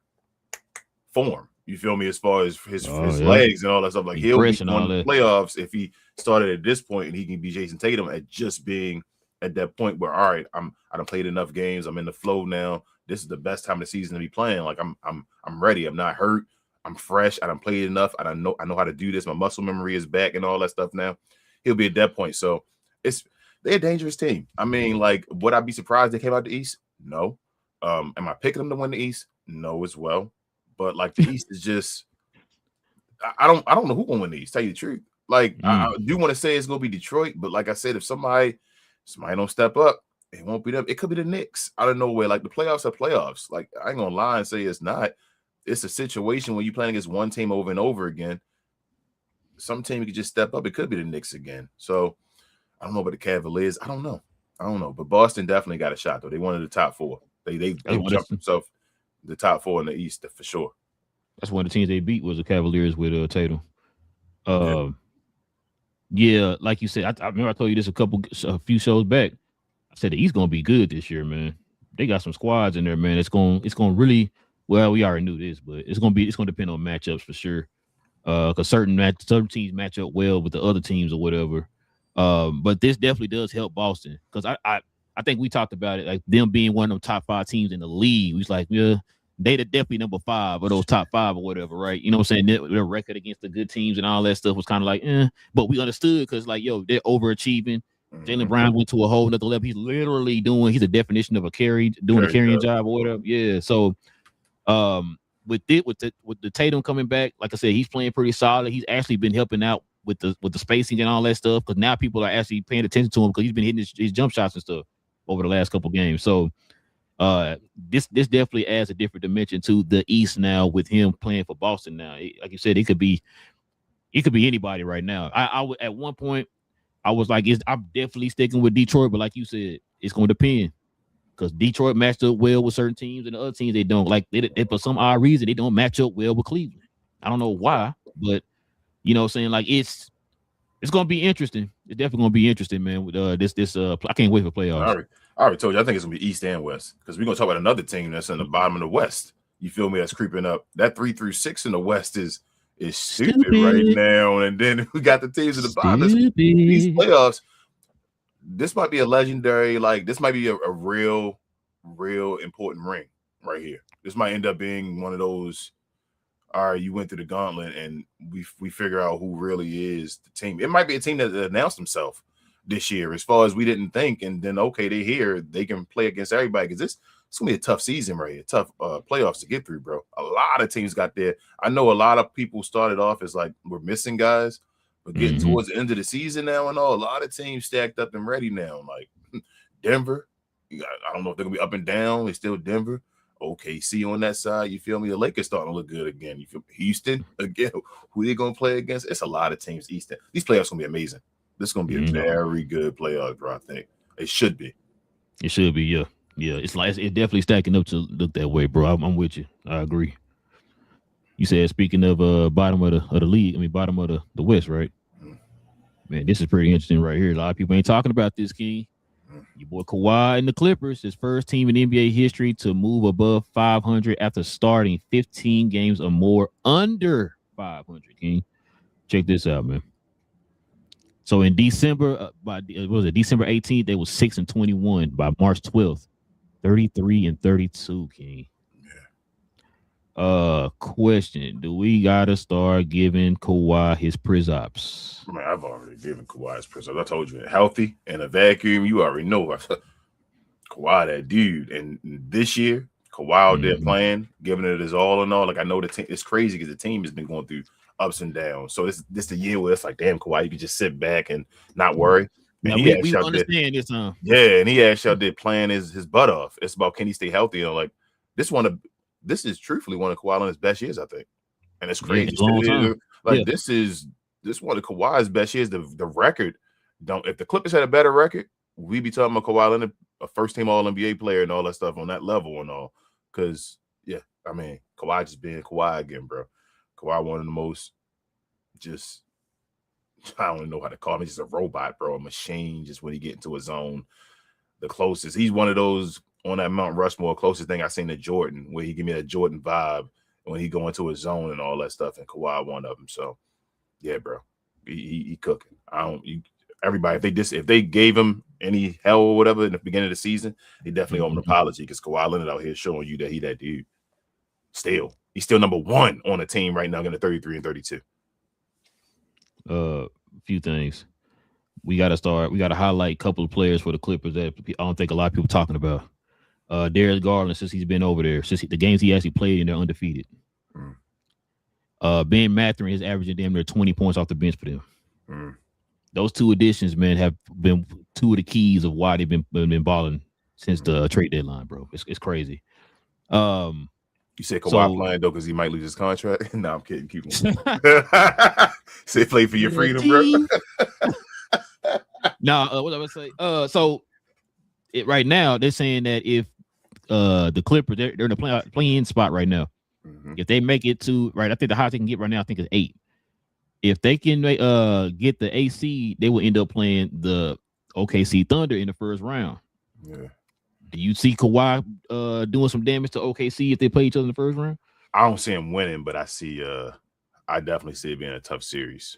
form. You feel me? As far as his legs and all that stuff. Like, he'll be on the playoffs if he started at this point, and he can be Jason Tatum at just being at that point where, all right, I done played enough games. I'm in the flow now. This is the best time of the season to be playing. Like, I'm ready. I'm not hurt. I'm fresh. I done played enough. I know how to do this. My muscle memory is back and all that stuff now. He'll be at that point. So they're a dangerous team. I mean, like, would I be surprised they came out the East? No. Am I picking them to win the East? No, as well. But like the East is just, I don't know who's gonna win the East. Tell you the truth. Like I do want to say it's gonna be Detroit, but like I said, if somebody don't step up, it won't be them. It could be the Knicks out of nowhere. Like the playoffs are playoffs. Like I ain't gonna lie and say it's not. It's a situation when you're playing against one team over and over again. Some team could just step up. It could be the Knicks again. So I don't know about the Cavaliers. I don't know. But Boston definitely got a shot though. They wanted the top four. They jumped themselves the top four in the East for sure. That's one of the teams they beat was the Cavaliers with Tatum. Yeah, like you said, I remember I told you this a few shows back. I said the East gonna be good this year, man. They got some squads in there, man. It's gonna really, well, we already knew this, but it's gonna depend on matchups for sure. Because certain teams match up well with the other teams or whatever. But this definitely does help Boston because I think we talked about it, like them being one of the top 5 teams in the league. We was like, yeah, they definitely number 5 of those top 5 or whatever, right? You know what I'm saying? Their record against the good teams and all that stuff was kind of like, but we understood because like, yo, they're overachieving. Jaylen Brown went to a whole nother level. He's literally he's a definition of a carrying job or whatever. Yeah. So with the Tatum coming back, like I said, he's playing pretty solid. He's actually been helping out with the spacing and all that stuff because now people are actually paying attention to him because he's been hitting his jump shots and stuff over the last couple games. So this definitely adds a different dimension to the East now with him playing for Boston now. Like you said, it could be anybody right now. I at one point I was like, I'm definitely sticking with Detroit, but like you said, it's going to depend because Detroit matched up well with certain teams and the other teams they don't. Like they for some odd reason they don't match up well with Cleveland. I don't know why, but you know what I'm saying? Like it's gonna be interesting. It's definitely gonna be interesting, man. With this I can't wait for playoffs. I already told you I think it's gonna be East and West because we're gonna talk about another team that's in the bottom of the West. You feel me? That's creeping up. That 3 through 6 in the West is stupid right now. And then we got the teams in the bottom. These playoffs. This might be a legendary, like this might be a real important ring right here. This might end up being one of those. All right, you went through the gauntlet, and we figure out who really is the team. It might be a team that announced themselves this year, as far as we didn't think, and then okay, they're here, they can play against everybody because it's gonna be a tough season right here, tough playoffs to get through, bro. A lot of teams got there. I know a lot of people started off as like we're missing guys, but getting towards the end of the season now and all, a lot of teams stacked up and ready now. Like Denver, I don't know if they're gonna be up and down. It's still Denver. OKC on that side, you feel me? The Lakers starting to look good again. You feel me? Houston again. Who they gonna play against? It's a lot of teams. Eastern. These playoffs gonna be amazing. This is gonna be a very good playoff, bro. I think it should be. It should be, yeah. It's like it's definitely stacking up to look that way, bro. I'm with you. I agree. You said speaking of bottom of the league, I mean bottom of the West, right? Man, this is pretty interesting right here. A lot of people ain't talking about this, King. Your boy Kawhi and the Clippers, his first team in NBA history to move above 500 after starting 15 games or more under 500. King, check this out, man. So in December, December 18th, they was 6-21. By March 12th, 33-32. King. Question: do we gotta start giving Kawhi his prizops? Man, I've already given Kawhi his prizops. I told you, healthy in a vacuum. You already know Kawhi, that dude. And this year, Kawhi out there playing, giving it his all and all. Like I know the team. It's crazy because the team has been going through ups and downs. So this the year where it's like, damn, Kawhi, you can just sit back and not worry. And we understand this, huh? Yeah, and he actually out there playing his butt off. It's about can he stay healthy? You know, like this is truthfully one of Kawhi Leonard's best years, I think. And it's crazy. This is one of Kawhi's best years. The record, if the Clippers had a better record, we'd be talking about Kawhi Leonard, a first-team All-NBA player and all that stuff on that level and all. Because, yeah, I mean, Kawhi just being Kawhi again, bro. Kawhi one of the most just, I don't even know how to call him. He's just a robot, bro, a machine just when he get into his zone. The closest. He's one of those on that Mount Rushmore, closest thing I seen to Jordan, where he give me that Jordan vibe when he go into his zone and all that stuff. And Kawhi one of them. So, yeah, bro, he cooking. Everybody, if they gave him any hell or whatever in the beginning of the season, he definitely owe him an apology because Kawhi Leonard out here showing you that he that dude. He's still number 1 on the team right now, getting 33 and 32. A few things. We got to highlight a couple of players for the Clippers that I don't think a lot of people talking about. Darius Garland, since he's been over there, the games he actually played in, they're undefeated. Ben Mathurin is averaging damn near 20 points off the bench for them. Those two additions, man, have been two of the keys of why they've been balling since the trade deadline, bro. It's crazy. You said Kawhi playing though because he might lose his contract. No, I'm kidding. Keep him. Say play for your freedom, bro. No, what I say? So right now they're saying that if the Clippers they're in the play-in spot right now. If they make it to right, I think the highest they can get right now, I think is 8. If they can get the AC, they will end up playing the OKC Thunder in the first round. Yeah. Do you see Kawhi doing some damage to OKC if they play each other in the first round? I don't see him winning, but I definitely see it being a tough series.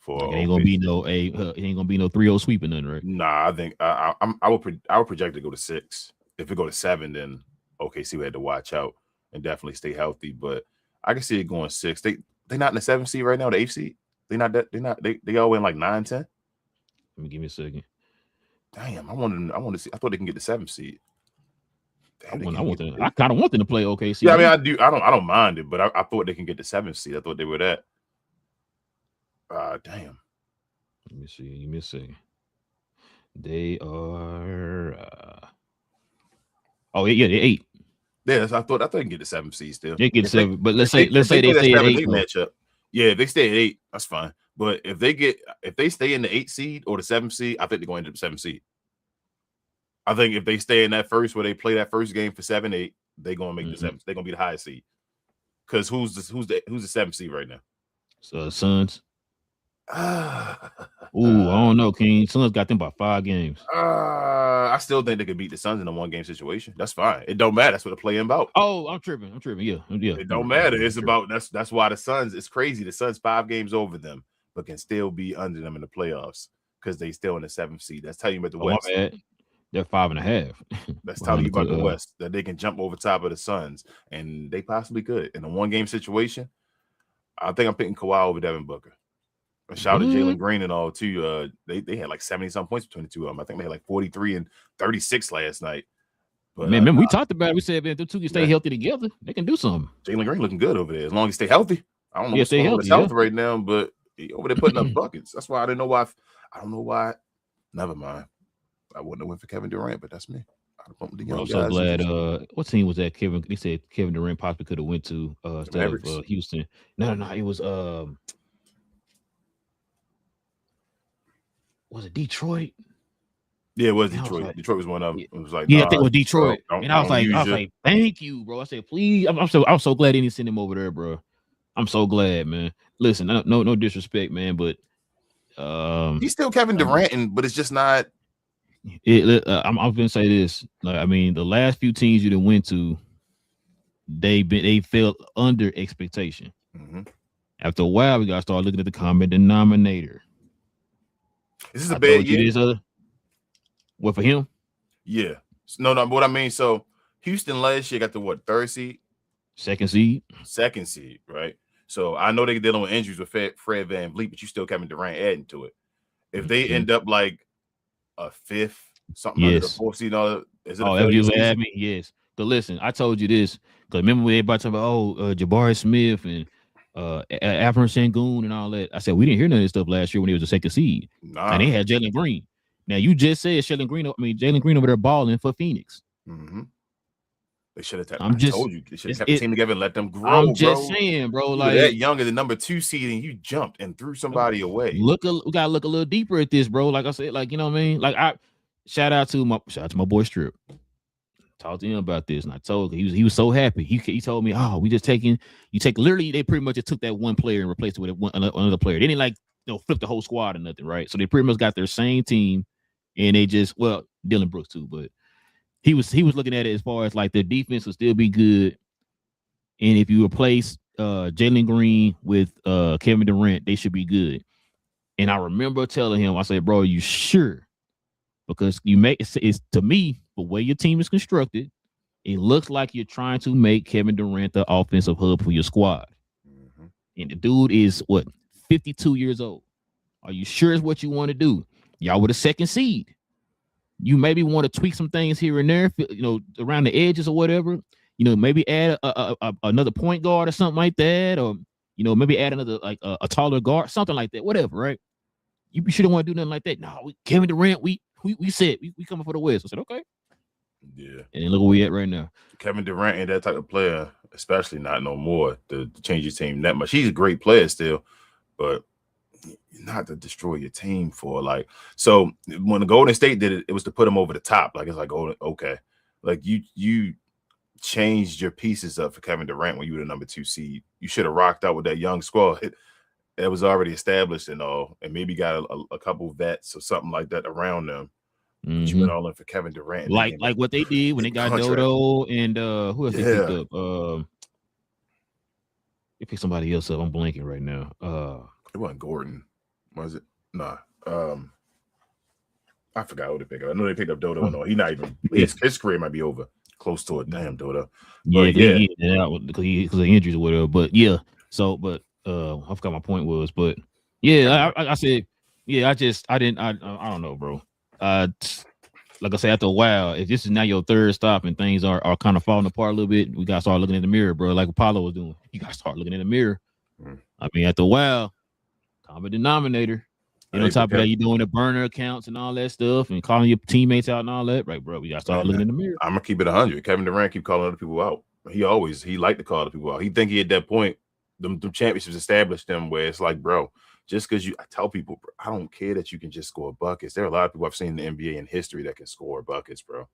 It ain't gonna be no 3-0 sweep or nothing, right? Nah, I think I would project to go to 6. If it go to 7, then OKC would have to watch out and definitely stay healthy. But I can see it going 6. They not in the 7th seed right now, the 8th seed. They all in like 9, 10. Let me give me a second. Damn, I want to see. I thought they can get the 7th seed. Damn, I kind of want them to play OKC. Yeah, I mean, I do. I don't mind it, but I thought they can get the 7th seed. I thought they were that. Damn. Let me see. Give me a second. They are. They're 8. Yeah, I thought they can get the 7th seed still. They get 7, but let's say they stay at 8 matchup. Yeah, if they stay at 8, that's fine. But if they stay in the 8th seed or the 7th seed, I think they're going to the 7th seed. I think if they stay in that first where they play that first game for 7-8, they're gonna make the 7th. They're gonna be the highest seed. Because who's the 7th seed right now? So Suns. I don't know, King. Suns got them by 5 games. I still think they could beat the Suns in a 1-game situation. That's fine. It don't matter. That's what they're playing about. Oh, I'm tripping. Yeah. It don't matter. It's about that's why the Suns. It's crazy. The Suns 5 games over them, but can still be under them in the playoffs because they still in the 7th seed. That's telling you about the West. My bad. They're 5.5. That's telling you about the West that they can jump over top of the Suns, and they possibly could in a 1-game situation. I think I'm picking Kawhi over Devin Booker. A shout out to Jalen Green and all too. They had like 70-some points between the two of them. I think they had like 43 and 36 last night. But man, remember we talked about it. We said if the two can stay healthy together, they can do something. Jalen Green looking good over there as long as he stay healthy. I don't know what's going on with his health right now, but he over there putting up buckets. That's why I didn't know why. I don't know why. Never mind. I wouldn't have went for Kevin Durant, but that's me. I'm so glad. What team was that? They said Kevin Durant possibly could have went to instead of Houston. No. It was was it Detroit? Yeah, it was Detroit. Detroit was one of them. It was like, I think it was Detroit. And I was like, thank you, bro. I said, please. I'm so glad they didn't send him over there, bro. I'm so glad, man. Listen, no disrespect, man, but he's still Kevin Durant, but it's just not. I'm gonna say this. Like, I mean, the last few teams you done went to, they fell under expectation. After a while, we gotta start looking at the common denominator. Is this a bad year? What for him? Yeah. No. What I mean, so Houston last year got the what, 3rd seed? Second seed, right? So I know they're dealing with injuries with Fred VanVleet, but you still Kevin Durant adding to it. If they end up like a 5th, something under the 4th seed, is it a add me? Yes. But listen, I told you this because remember when everybody talking about Jabari Smith and Afrin Sengun and all that. I said we didn't hear none of this stuff last year when he was a 2nd seed. Nah. And they had Jalen Green. Now you just said Jalen Green over there balling for Phoenix. They should have. I told you they should have kept the team together and let them grow. I'm just saying, bro. Like that young as the number 2 seed, and you jumped and threw somebody away. We gotta look a little deeper at this, bro. Like I said, like you know what I mean. Like shout out to my boy Strip. Talked to him about this, and I told him he was so happy. He told me, "Oh, we just literally they pretty much just took that one player and replaced it with another player. They didn't flip the whole squad or nothing, right? So they pretty much got their same team, and they just Dylan Brooks too, but he was looking at it as far as like their defense will still be good, and if you replace Jalen Green with Kevin Durant, they should be good. And I remember telling him, I said, "Bro, are you sure?" Because it's to me, the way your team is constructed, it looks like you're trying to make Kevin Durant the offensive hub for your squad. And the dude is 52 years old. Are you sure it's what you want to do? Y'all with a second seed. You maybe want to tweak some things here and there, around the edges or whatever. Maybe add another point guard or something like that, or maybe add another like a taller guard, something like that. Whatever, right? You shouldn't want to do nothing like that. No, Kevin Durant, we said we coming for the West. I said okay. Yeah. And look where we at right now. Kevin Durant ain't that type of player, especially not no more to change your team that much. He's a great player still, but not to destroy your team for like. So when the Golden State did it, it was to put him over the top. Like it's like, oh, okay, like you changed your pieces up for Kevin Durant when you were the number 2 seed. You should have rocked out with that young squad that was already established and all, and maybe got a couple vets or something like that around them. Mm-hmm. You went all in for Kevin Durant, like what they did when they got contract. Dodo and who else they picked up? They picked somebody else up. I'm blanking right now. It wasn't Gordon, was it? Nah. I forgot who they picked up. I know they picked up Dodo. No, he not even. His career might be over. Close to it. Damn, Dodo. Because of injuries or whatever. But yeah. So, but I forgot my point was. But yeah, I said, yeah. I don't know, bro. Like I said, after a while, if this is now your third stop and things are kind of falling apart a little bit, we gotta start looking in the mirror, bro. Like Apollo was doing. You gotta start looking in the mirror. I mean, after a while, common denominator. And on top of that, you're doing the burner accounts and all that stuff and calling your teammates out and all that. Right, bro, we got to start looking in the mirror. I'm going to keep it 100. Kevin Durant keep calling other people out. He liked to call other people out. He think he at that point, them championships established them where it's like, bro, just because I tell people, bro, I don't care that you can just score buckets. There are a lot of people I've seen in the NBA in history that can score buckets, bro,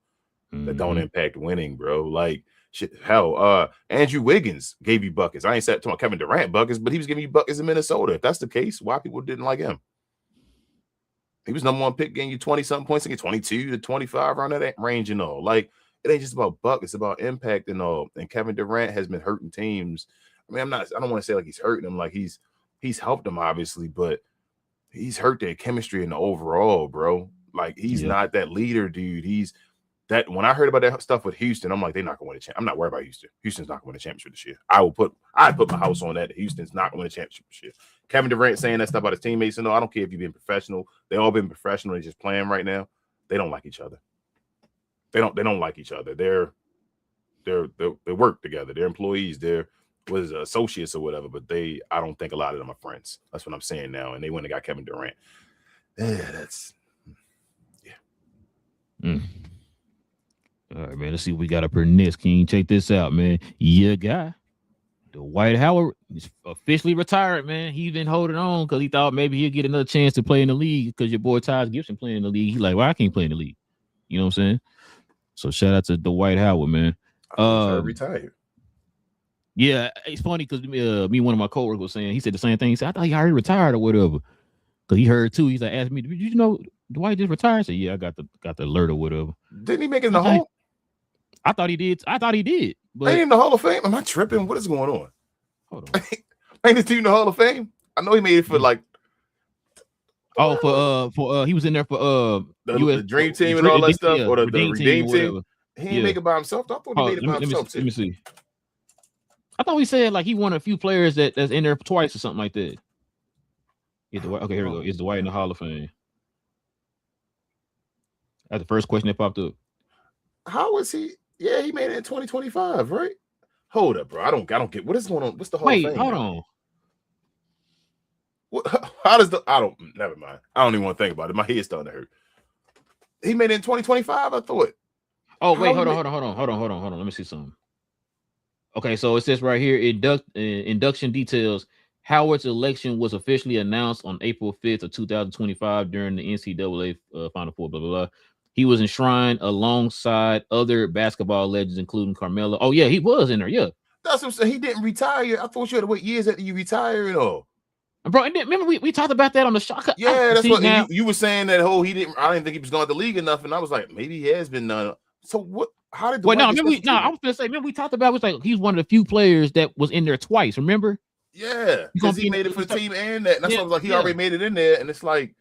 that don't impact winning, bro. Like, shit, hell, Andrew Wiggins gave you buckets. I ain't talking about Kevin Durant buckets, but he was giving you buckets in Minnesota. If that's the case, why people didn't like him? He was number 1 pick, getting you 20-something points, get 22 to 25 around that range and all. Like, it ain't just about buckets, it's about impact and all. And Kevin Durant has been hurting teams. I mean, I don't want to say like he's hurting them, like he's helped them, obviously, but he's hurt their chemistry in the overall, bro. Like, he's not that leader, dude. He's that. When I heard about that stuff with Houston, I'm like, they're not going to win a championship. I'm not worried about Houston. Houston's not going to win a championship this year. I'd put my house on that. Houston's not going to win a championship this year. Kevin Durant saying that stuff about his teammates, and I don't care if you've been professional. They all been professional and just playing right now. They don't like each other. They don't like each other. They work together. They're employees. They're associates or whatever. But I don't think a lot of them are friends. That's what I'm saying now. And they went and got Kevin Durant. All right, man. Let's see what we got up here next. King, check this out, man. Your guy, Dwight Howard, is officially retired, man. He's been holding on because he thought maybe he'll get another chance to play in the league because your boy Taj Gibson playing in the league. He's like, well, I can't play in the league. You know what I'm saying? So shout out to Dwight Howard, man. Retired. Yeah, it's funny because one of my coworkers was saying, he said the same thing. He said, I thought he already retired or whatever. Because he heard too. He's like, asked me, did you know Dwight just retired? I said, yeah, I got the alert or whatever. Didn't he make it in the Hall? I thought he did. But ain't in the Hall of Fame. Am I tripping? What is going on? Hold on. Ain't this team in the Hall of Fame? I know he made it for like. For he was in there for the Dream Team and all that stuff, or the Redeem Team. He didn't make it by himself. I thought he made it by himself. Let me see. I thought we said like he won a few players that's in there twice or something like that. Okay, here we go. Is Dwight in the Hall of Fame? That's the first question that popped up. How was he? Yeah, he made it in 2025, right? Hold up, bro. I don't get what is going on. What's the Hall of Fame? Wait, hold on. How does never mind. I don't even want to think about it. My head's starting to hurt. He made it in 2025, I thought. Oh, wait, hold on. Let me see something. Okay, so it says right here, induction details. Howard's election was officially announced on April 5th of 2025 during the NCAA Final Four, blah, blah, blah. He was enshrined alongside other basketball legends, including Carmelo. Oh, yeah, he was in there, yeah. That's what I'm saying. He didn't retire. I thought you had to wait years after you retire and all. Bro, and then, remember we talked about that on the show. Yeah, that's what now, you were saying that I didn't think he was going to the league enough, and I was like, maybe he has been done. So what? How did? I was gonna say, remember we talked about it was like he's one of the few players that was in there twice. Remember? Yeah, because he made it for the team and that. And that's why I was like, he already made it in there, and it's like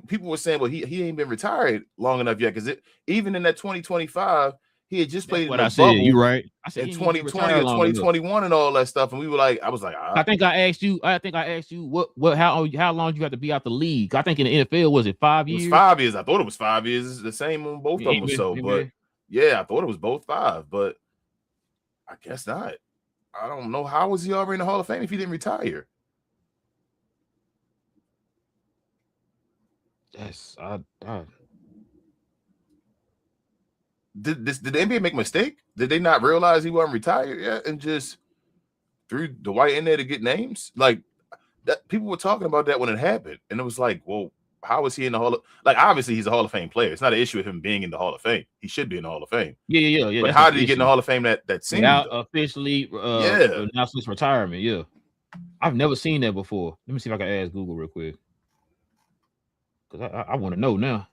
people were saying, well, he ain't been retired long enough yet, because even in that 2025, he had just played in what the I said. bubble You right. I said in he didn't 2020 retire or long enough. 2021 and all that stuff. And we were like, I was like, I think I asked you how long you have to be out the league. I think in the NFL was it 5 it years? was 5 years. I thought it was 5 years. It's the same on both of them or so. NBA. But yeah, I thought it was both 5, but I guess not. I don't know. How was he already in the Hall of Fame if he didn't retire? That's Did the NBA make a mistake? Did they not realize he wasn't retired yet and just threw Dwight in there to get names? Like that, people were talking about that when it happened, and it was like, well, how is he in the Hall of? Like, obviously he's a Hall of Fame player. It's not an issue with him being in the Hall of Fame. He should be in the Hall of Fame. Yeah. But how did he get in the Hall of Fame that season? Without officially announced his retirement? Yeah, I've never seen that before. Let me see if I can ask Google real quick because I want to know now.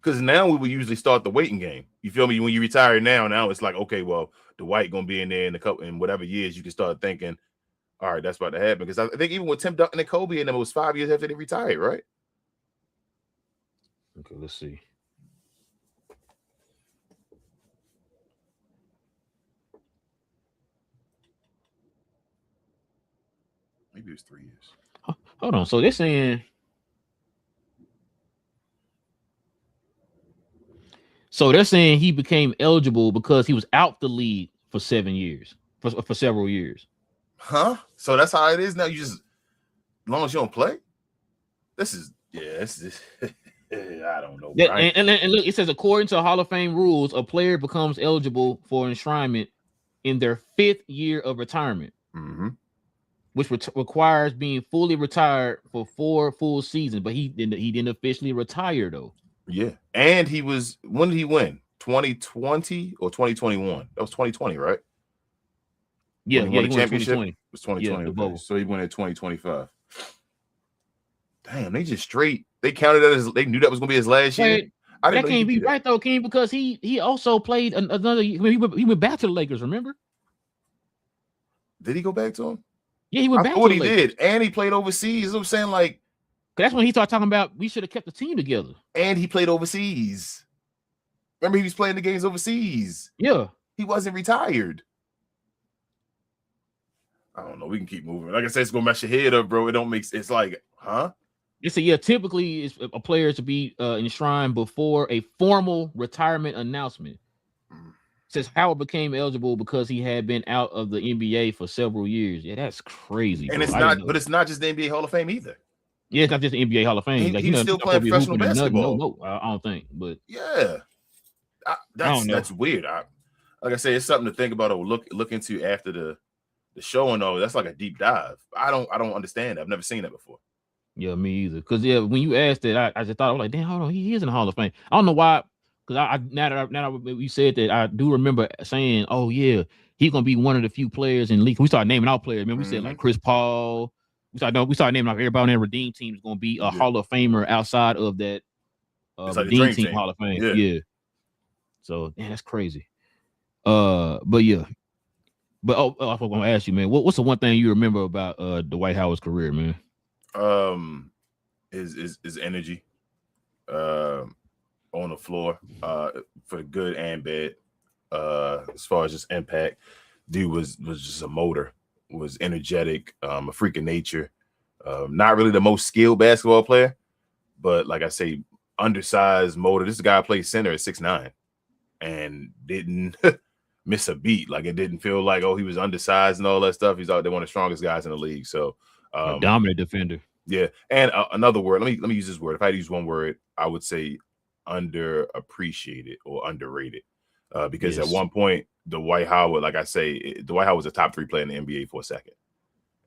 Because now we would usually start the waiting game. You feel me? When you retire now it's like, okay, well, Dwight gonna be in there in whatever years. You can start thinking, all right, that's about to happen. Because I think even with Tim Duncan and Kobe and them, it was 5 years after they retired, right? Okay, let's see. Maybe it was 3 years. Hold on. So they're saying. So they're saying he became eligible because he was out the league for 7 years, for several years. Huh? So that's how it is now. You just, as long as you don't play. This is I don't know. Yeah, and look, it says according to Hall of Fame rules, a player becomes eligible for enshrinement in their 5th year of retirement, which requires being fully retired for 4 full seasons. But he didn't officially retire though. Yeah, and he was. When did he win? 2020 or 2021? That was 2020, right? Yeah, he won the championship. 2020. It was 2020. Yeah, okay. So he won in 2025. Damn, they just straight. They counted that as they knew that was gonna be his last year. That can't be right though, King, because he also played another. He went back to the Lakers. Remember? Did he go back to him? Yeah, he went back. I thought he did, and he played overseas. I'm saying like. That's when he started talking about we should have kept the team together. And he played overseas. Remember, he was playing the games overseas. Yeah. He wasn't retired. I don't know. We can keep moving. Like I said, it's going to mess your head up, bro. It don't make sense. It's like, huh? It's typically it's a player to be enshrined before a formal retirement announcement. It says Howard became eligible because he had been out of the NBA for several years. Yeah, that's crazy. And it's not just the NBA Hall of Fame either. Yeah, it's not just the NBA Hall of Fame. He's still playing professional basketball. No, I don't think. But yeah, that's weird. Like I say, it's something to think about or look into after the show and all. That's like a deep dive. I don't understand. I've never seen that before. Yeah, me either. Because when you asked it, I just thought I was like, damn, hold on, he is in the Hall of Fame. I don't know why. Because now that we said that, I do remember saying, oh yeah, he's gonna be one of the few players in the league. We started naming out players. Man, we said like Chris Paul. We started naming like everybody on that Redeem team is going to be a Hall of Famer outside of that Redeem team Hall of Fame. Yeah. So that's crazy. But yeah. But I was going to ask you, man, what's the one thing you remember about Dwight Howard's career, man? His energy on the floor for good and bad. As far as just impact, dude was just a motor. Was energetic, a freak of nature, not really the most skilled basketball player, but like I say, undersized motor. This guy played center at 6'9" and didn't miss a beat. Like it didn't feel like, oh, he was undersized and all that stuff. He's out there one of the strongest guys in the league. So a dominant defender. Yeah. And another word, let me use this word. If I had to use one word, I would say underappreciated or underrated. Because at one point, Dwight Howard, like I say, Dwight Howard was a top 3 player in the NBA for a second.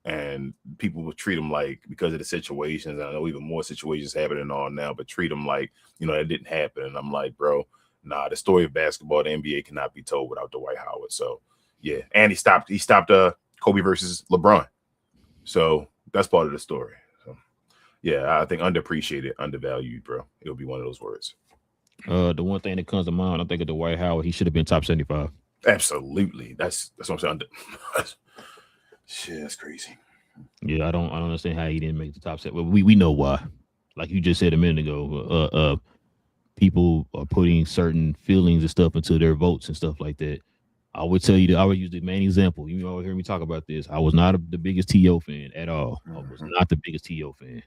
And people would treat him like, because of the situations, and I know even more situations happening all now, but treat him like, that didn't happen. And I'm like, bro, nah, the story of basketball, the NBA cannot be told without Dwight Howard. So, yeah. And he stopped Kobe versus LeBron. So that's part of the story. So, yeah, I think underappreciated, undervalued, bro. It'll be one of those words. The one thing that comes to mind, I think of Dwight Howard, he should have been top 75. Absolutely. That's what I'm saying. Shit, that's crazy. Yeah, I don't understand how he didn't make the top set. Well, we know why. Like you just said a minute ago, people are putting certain feelings and stuff into their votes and stuff like that. I would tell you that I would use the main example. You always hear me talk about this. I was not the biggest T.O. fan at all. I was not the biggest T.O. fan.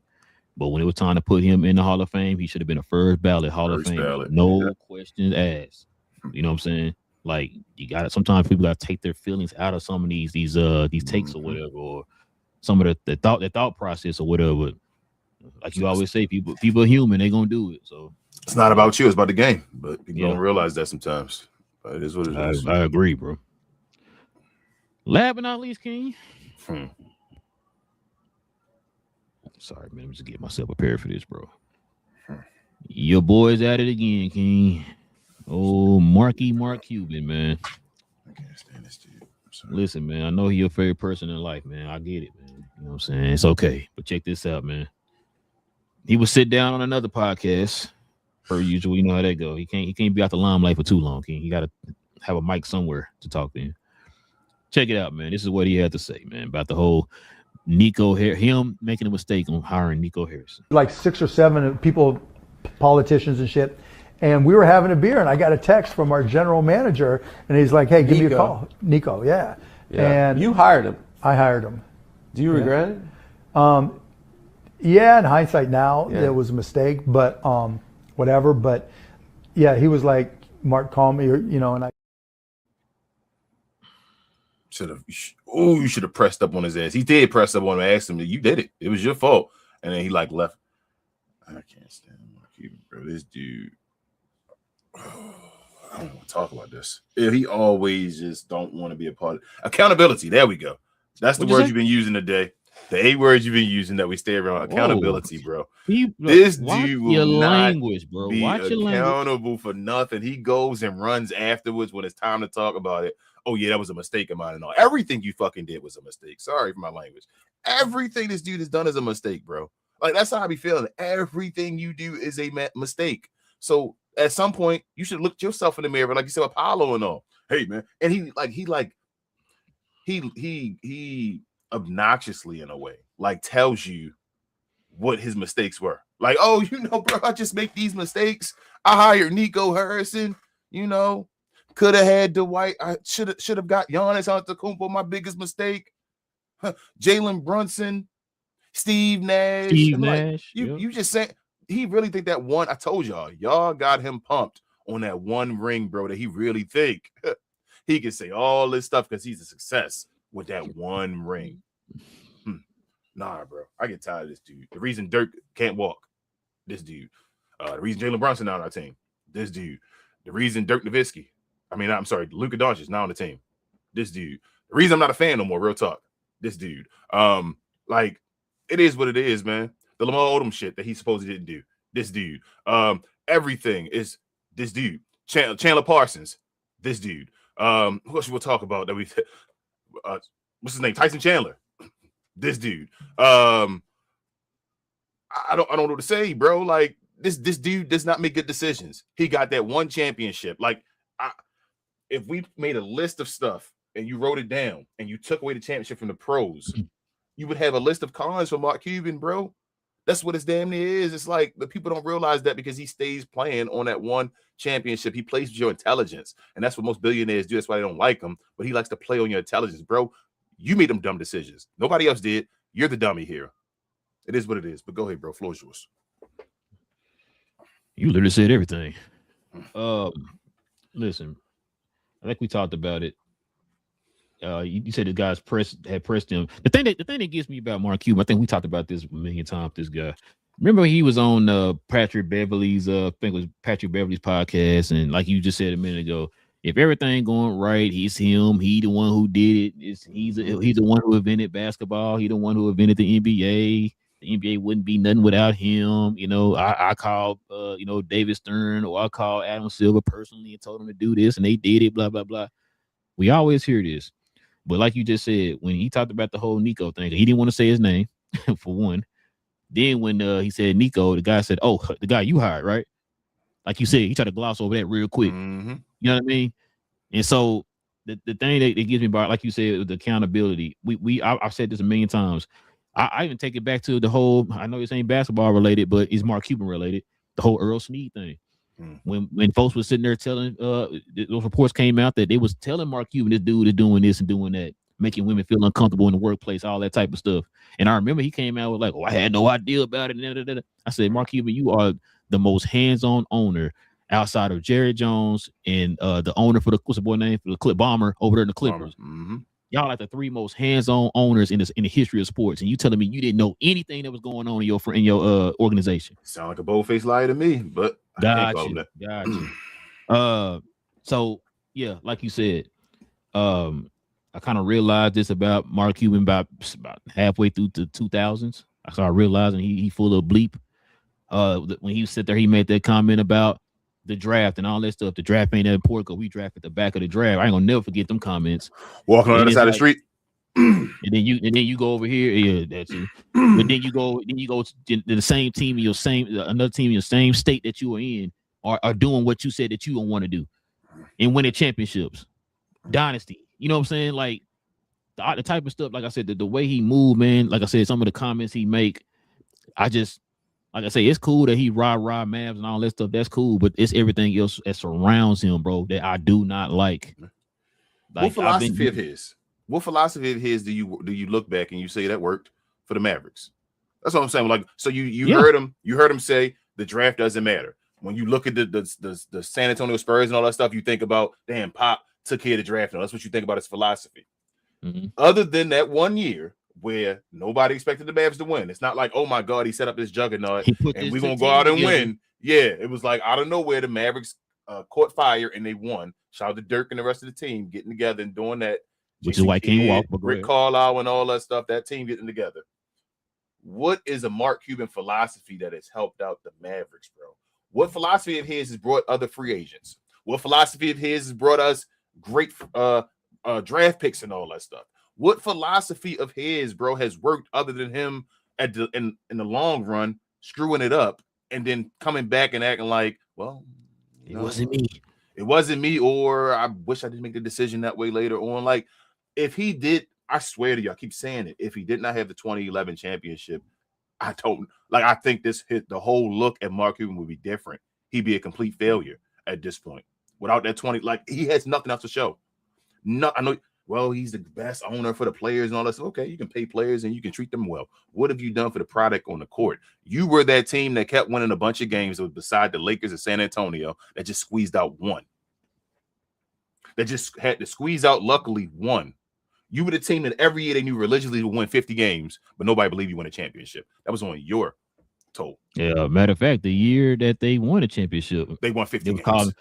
But when it was time to put him in the Hall of Fame, he should have been a first ballot Hall of Fame. No questions asked. You know what I'm saying? Like you got it. Sometimes people got to take their feelings out of some of these takes or whatever, or some of the thought process or whatever. Like you always say, people are human. They gonna do it. So it's not about you. It's about the game. But people don't realize that sometimes. But it is what it is. I agree, bro. Last but not least, King. Sorry, man. I'm just getting myself prepared for this, bro. Your boy's at it again, King. Oh, Mark Cuban, man. I can't stand this dude. Listen, man. I know he's your favorite person in life, man. I get it, man. You know what I'm saying? It's okay. But check this out, man. He would sit down on another podcast, per usual. You know how that go. He can't be out the limelight for too long, King. He got to have a mic somewhere to talk to him. Check it out, man. This is what he had to say, man, about the whole him making a mistake on hiring Nico Harrison. Like 6 or 7 people, politicians and shit, and we were having a beer, and I got a text from our general manager, and he's like, "Hey, give me a call." Nico, yeah. And you hired him. I hired him. Do you regret it? Yeah, in hindsight now, it was a mistake, but whatever. But yeah, he was like, "Mark, call me," or and I you should have pressed up on his ass. He did press up on him and asked him, "You did it. It was your fault." And then he like left. I can't stand Mark Cuban, bro. This dude. I don't want to talk about this. He always just don't want to be a part of accountability. There we go. That's the word you've been using today. The 8 words you've been using that we stay around. Accountability, bro. This dude will not be accountable for nothing. He goes and runs afterwards when it's time to talk about it. Oh, yeah, that was a mistake of mine and all. Everything you fucking did was a mistake. Sorry for my language. Everything this dude has done is a mistake, bro. Like, that's how I be feeling. Everything you do is a mistake. So at some point, you should look yourself in the mirror, like you said, Apollo and all. Hey, man. And he obnoxiously, in a way, like tells you what his mistakes were. Like, oh, bro, I just make these mistakes. I hired Nico Harrison, could have had Dwight. I should have got Giannis Antetokounmpo. My biggest mistake. Jalen Brunson, Steve Nash. You just say he really think that one. I told y'all got him pumped on that one ring, bro. That he really think he can say all this stuff because he's a success with that one ring. Nah, bro. I get tired of this dude. The reason Dirk can't walk, this dude. The reason Jalen Brunson not on our team, this dude. The reason Luka Doncic is not on the team, this dude. The reason I'm not a fan no more, real talk, this dude. Like, it is what it is, man. The Lamar Odom shit that he supposedly didn't do, this dude. Everything is this dude. Chandler Parsons, this dude. Who else we'll talk about that we what's his name? Tyson Chandler. This dude. I don't know what to say, bro. Like, this dude does not make good decisions. He got that one championship. Like, if we made a list of stuff and you wrote it down and you took away the championship from the pros, you would have a list of cons for Mark Cuban, bro. That's what his damn near is. It's like the people don't realize that because he stays playing on that one championship. He plays with your intelligence, and that's what most billionaires do. That's why they don't like him. But he likes to play on your intelligence, bro. You made them dumb decisions. Nobody else did. You're the dummy here. It is what it is. But go ahead, bro. Floor's yours. You literally said everything. Listen, I think we talked about it. You said the guys had pressed him. The thing that gets me about Mark Cuban, I think we talked about this a million times. This guy, remember he was on Patrick Beverly's, I think it was Patrick Beverly's podcast, and like you just said a minute ago, if everything going right, he's him. He the one who did it. He's the one who invented basketball. He the one who invented the NBA. The NBA wouldn't be nothing without him. I called David Stern, or I called Adam Silver personally and told him to do this, and they did it. Blah blah blah. We always hear this. But like you just said, when he talked about the whole Nico thing, he didn't want to say his name, for one. Then when he said Nico, the guy said, "Oh, the guy you hired, right?" Like you said, he tried to gloss over that real quick. Mm-hmm. You know what I mean? And so the thing that gives me about, like you said, with the accountability, I've said this a million times. I even take it back to the whole, I know this ain't basketball related, but it's Mark Cuban related, the whole Earl Smead thing. When folks were sitting there telling those reports came out that they was telling Mark Cuban this dude is doing this and doing that, making women feel uncomfortable in the workplace, all that type of stuff. And I remember he came out with like, "Oh, I had no idea about it." I said, Mark Cuban, you are the most hands-on owner outside of Jerry Jones and the owner for what's the boy name for the Clip Bomber over there in the Clippers. Y'all like the three most hands-on owners in the history of sports, and you telling me you didn't know anything that was going on in your organization? Sound like a bold-faced lie to me, but I can't call that. So yeah, like you said, I kind of realized this about Mark Cuban about halfway through the 2000s. I started realizing he full of bleep. When he sat there, he made that comment about the draft and all that stuff. The draft ain't that important because we draft at the back of the draft. I ain't gonna never forget them comments. Walking on the other side of the street. And then you go over here, yeah, that's it. But then you go to the same team in another team in your same state that you were in are doing what you said that you don't want to do and winning championships, dynasty. You know what I'm saying? Like the type of stuff, like I said, the way he moved, man. Like I said, some of the comments he make, like I say, it's cool that he rah Mavs and all that stuff. That's cool, but it's everything else that surrounds him, bro, that I do not like. What philosophy of his? What philosophy of his do you look back and you say that worked for the Mavericks? That's what I'm saying. Like, so you heard him say the draft doesn't matter. When you look at the San Antonio Spurs and all that stuff, you think about, damn, Pop took care of the draft. No, that's what you think about his philosophy. Other than that 1 year where nobody expected the Mavs to win. It's not like, oh my God, he set up this juggernaut and we're gonna go out and win. Yeah, it was like out of nowhere, the Mavericks caught fire and they won. Shout out to Dirk and the rest of the team getting together and doing that. Which is why King walk, Rick Carlisle and all that stuff, that team getting together. What is a Mark Cuban philosophy that has helped out the Mavericks, bro? What philosophy of his has brought other free agents? What philosophy of his has brought us great draft picks and all that stuff? What philosophy of his, bro, has worked other than him in the long run, screwing it up and then coming back and acting like, well, it wasn't me. It wasn't me, or I wish I didn't make the decision that way later on. Like, if he did, I swear to you, I keep saying it. If he did not have the 2011 championship, I think the whole look at Mark Cuban would be different. He'd be a complete failure at this point. Without that 20, like he has nothing else to show. No, I know. Well, he's the best owner for the players and all that stuff. Okay, you can pay players and you can treat them well. What have you done for the product on the court? You were that team that kept winning a bunch of games beside the Lakers and San Antonio that just squeezed out one. That just had to squeeze out, luckily, one. You were the team that every year they knew religiously would win 50 games, but nobody believed you won a championship. That was on your toll. Yeah, matter of fact, the year that they won a championship, they won 50 games.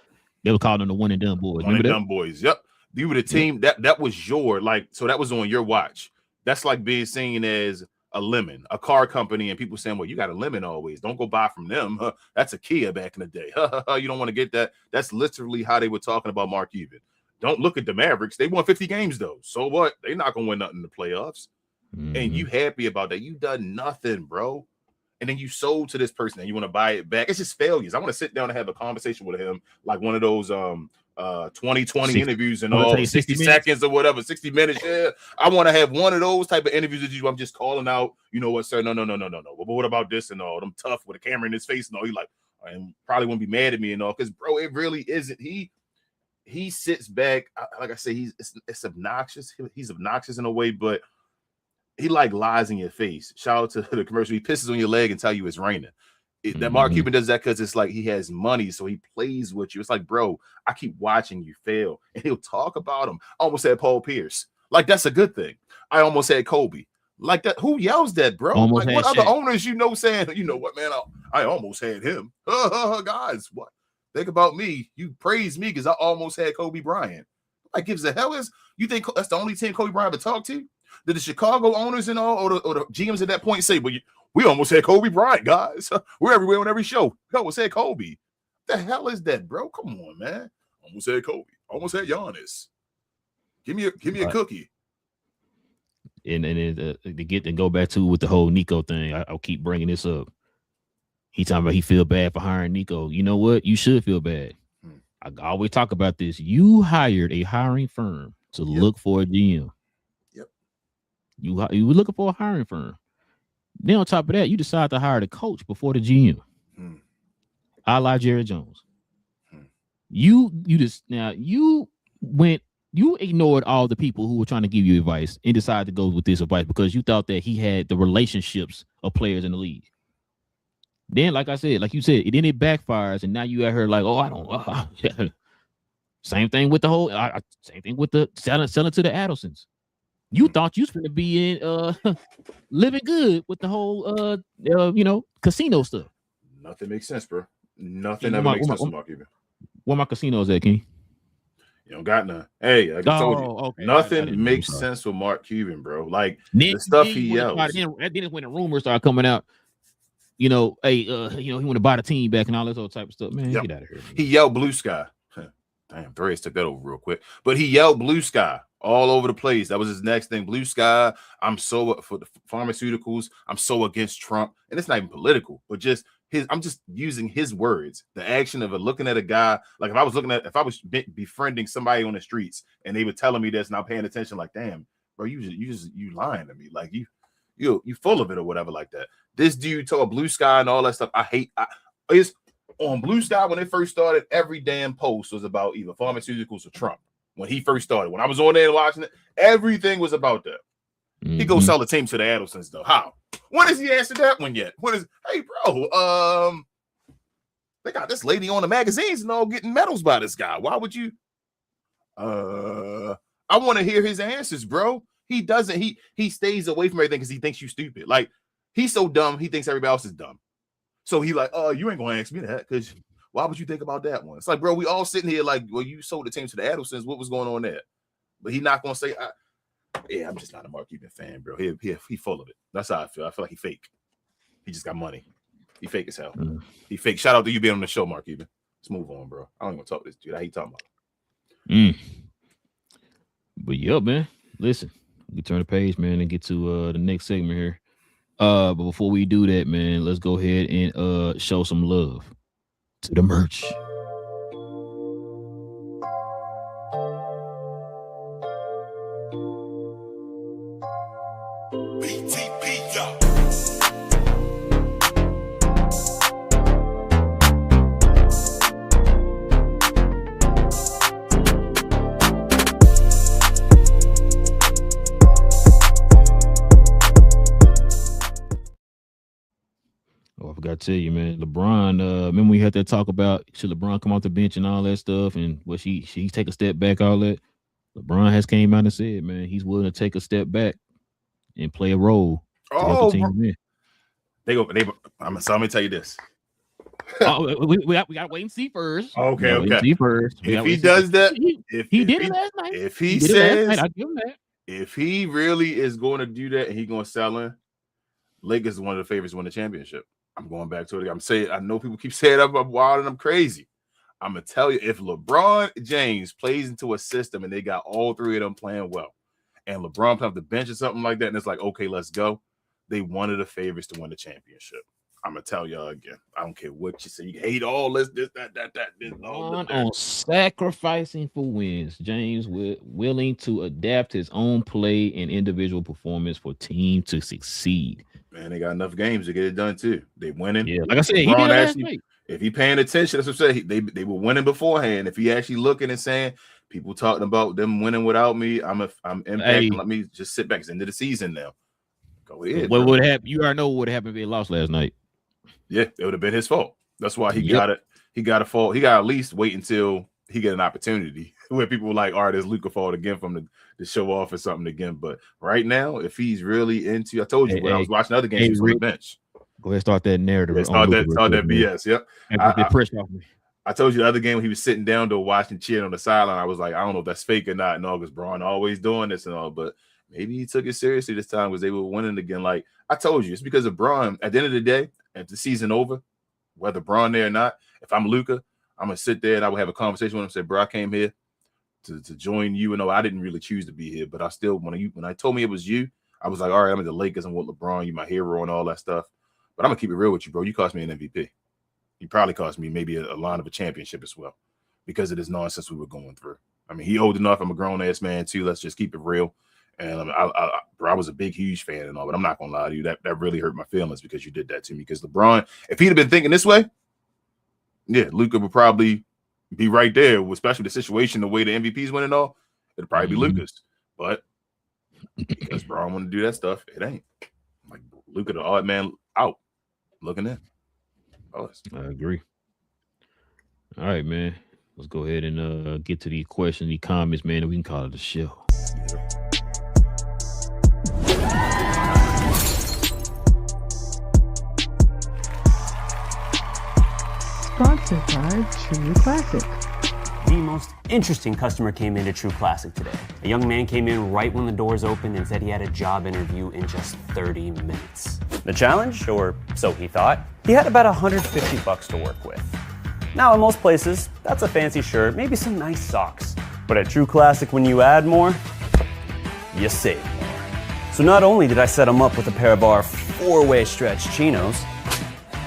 They were calling them the one and done boys. One and done boys, yep. You were the team that was your, like, so that was on your watch. That's like being seen as a lemon, a car company, and people saying, well, you got a lemon always. Don't go buy from them. That's a Kia back in the day. You don't want to get that. That's literally how they were talking about Mark Cuban. Don't look at the Mavericks. They won 50 games, though. So what? They're not going to win nothing in the playoffs. And you happy about that. You done nothing, bro. And then you sold to this person and you want to buy it back. It's just failures. I want to sit down and have a conversation with him, like one of those 2020 interviews and all 60 seconds or whatever, 60 minutes. Yeah, I want to have one of those type of interviews with you. I'm just calling out, you know what, sir? No. But what about this and all? I'm tough with a camera in his face and all. He like, I probably won't be mad at me and all, because bro, it really isn't. He sits back, like I say, it's obnoxious. He's obnoxious in a way, but he like lies in your face. Shout out to the commercial. He pisses on your leg and tell you it's raining. That Mark Cuban does that because it's like he has money, so he plays with you. It's like, bro, I keep watching you fail, and he'll talk about him. I almost said Paul Pierce. Like, that's a good thing. I almost had Kobe. Like that. Who yells that, bro? Like, what other owners saying, you know what, man, I almost had him. Guys, what? Think about me. You praise me because I almost had Kobe Bryant. Like, gives a hell is, you think that's the only team Kobe Bryant would talk to? Did the Chicago owners and all, or the GMs at that point say, well, we almost had Kobe Bryant, guys. We're everywhere on every show. We almost had Kobe. The hell is that, bro? Come on, man. Almost had Kobe. Almost had Giannis. Give me a cookie. And to go back to with the whole Nico thing, I'll keep bringing this up. He talking about he feel bad for hiring Nico. You know what? You should feel bad. I always talk about this. You hired a hiring firm to look for a GM. Yep. You were looking for a hiring firm. Then on top of that, you decide to hire the coach before the GM. A la Jerry Jones. You ignored all the people who were trying to give you advice and decided to go with this advice because you thought that he had the relationships of players in the league. Then, like I said, like you said, then it backfires, and now you at her like, oh, I don't. Same thing with the whole. Same thing with the selling to the Adelsons. You thought you was going to be in living good with the whole casino stuff. Nothing makes sense, bro. Nothing ever makes sense with Mark Cuban. Where my casinos at, King? You don't got none. Hey, like I told you, okay. Nothing makes sense with Mark Cuban, bro. Like the stuff he yells. Then when the rumors started coming out, he want to buy the team back and all this other type of stuff. Man, get out of here. Man. He yelled blue sky. Damn, Threads took that over real quick. But he yelled blue sky all over the place. That was his next thing. Blue sky. I'm so for the pharmaceuticals. I'm so against Trump. And it's not even political, but just I'm just using his words. The action of looking at a guy, like if I was befriending somebody on the streets and they were telling me this and I'm paying attention, like, damn, bro, you lying to me. Like you full of it or whatever like that. This dude told blue sky and all that stuff. It's on Blue Sky when it first started, every damn post was about either pharmaceuticals or Trump. When he first started, when I was on there watching it, everything was about that. Mm-hmm. He go sell the team to the Adelsons, though. How? When has he answered that one yet? Hey, bro, they got this lady on the magazines and all getting medals by this guy. Why would you? I want to hear his answers, bro. He doesn't. He stays away from everything because he thinks you stupid. Like, he's so dumb, he thinks everybody else is dumb. So he like, you ain't gonna ask me that because why would you think about that one? It's like, bro, we all sitting here like, well, you sold the team to the Adelsons. What was going on there? But he not gonna say, I'm just not a Mark Cuban fan, bro. He full of it. That's how I feel. I feel like he fake. He just got money. He fake as hell. He fake. Shout out to you being on the show, Mark Cuban. Let's move on, bro. I don't even want to talk to this dude. How he talking about? But yeah, man. Listen, we turn the page, man, and get to the next segment here. But before we do that, man, let's go ahead and show some love to the merch. Oh, I forgot to tell you, man. LeBron, remember we had that talk about should LeBron come off the bench and all that stuff, and what she take a step back, all that. LeBron has came out and said, man, he's willing to take a step back and play a role. Oh, so let me tell you this. We got to wait and see first. Okay. See first. If he does that, he did it last night. If he says, I'll give him that. If he really is going to do that and he's going to sell in, Lakers is one of the favorites to win the championship. I'm going back to it. I'm saying, I know people keep saying I'm wild and I'm crazy. I'm going to tell you, if LeBron James plays into a system and they got all three of them playing well, and LeBron comes off the bench or something like that, and it's like, okay, let's go, they one of the favorites to win the championship. I'm going to tell y'all again. I don't care what you say. You hate all this, this, all that. On sacrificing for wins. James willing to adapt his own play and individual performance for team to succeed. Man, they got enough games to get it done too. They winning. Yeah, like I said, he did last night. If he paying attention, that's what I'm saying. They were winning beforehand. If he actually looking and saying, people talking about them winning without me, I'm impacting. Hey, let me just sit back. It's the end of the season now. Go ahead. What would happen? You already know what would happen if they lost last night. Yeah, it would have been his fault. That's why he got it. He got a fault. He got to at least wait until he get an opportunity where people were like, all right, there's Luka fault again from to show off or something again. But right now, if he's really into, I told you when I was watching other games, he was on the bench. Go ahead, start that narrative. Start that BS. Yep. Pressure off me. I told you the other game when he was sitting down to watching cheering on the sideline. I was like, I don't know if that's fake or not. And all because Braun always doing this and all, but maybe he took it seriously this time because they were winning again. Like I told you, it's because of Braun. At the end of the day, if the season over, whether Braun there or not, if I'm Luka, I'm gonna sit there and I will have a conversation with him and say, bro, I came here to join you. And I didn't really choose to be here, but I still when I told me it was you, I was like, all right, I'm at the Lakers and with LeBron, you my hero and all that stuff. But I'm gonna keep it real with you, bro. You cost me an MVP. You probably cost me maybe a line of a championship as well because of this nonsense we were going through. I mean, he old enough. I'm a grown ass man too. Let's just keep it real. And I was a big, huge fan and all, but I'm not gonna lie to you. That really hurt my feelings because you did that to me. Because LeBron, if he'd have been thinking this way, yeah, Luka would probably be right there, especially the situation, the way the MVPs went and all. It'd probably be Lucas, but because Braun want to do that stuff, it ain't. Like Luka, the odd man out, looking in. Oh, I agree. All right, man. Let's go ahead and get to these questions, these comments, man, and we can call it a show. Sponsored by True Classic. The most interesting customer came into True Classic today. A young man came in right when the doors opened and said he had a job interview in just 30 minutes. The challenge, or so he thought, he had about $150 to work with. Now, in most places, that's a fancy shirt, maybe some nice socks. But at True Classic, when you add more, you save more. So not only did I set him up with a pair of our 4-way stretch chinos,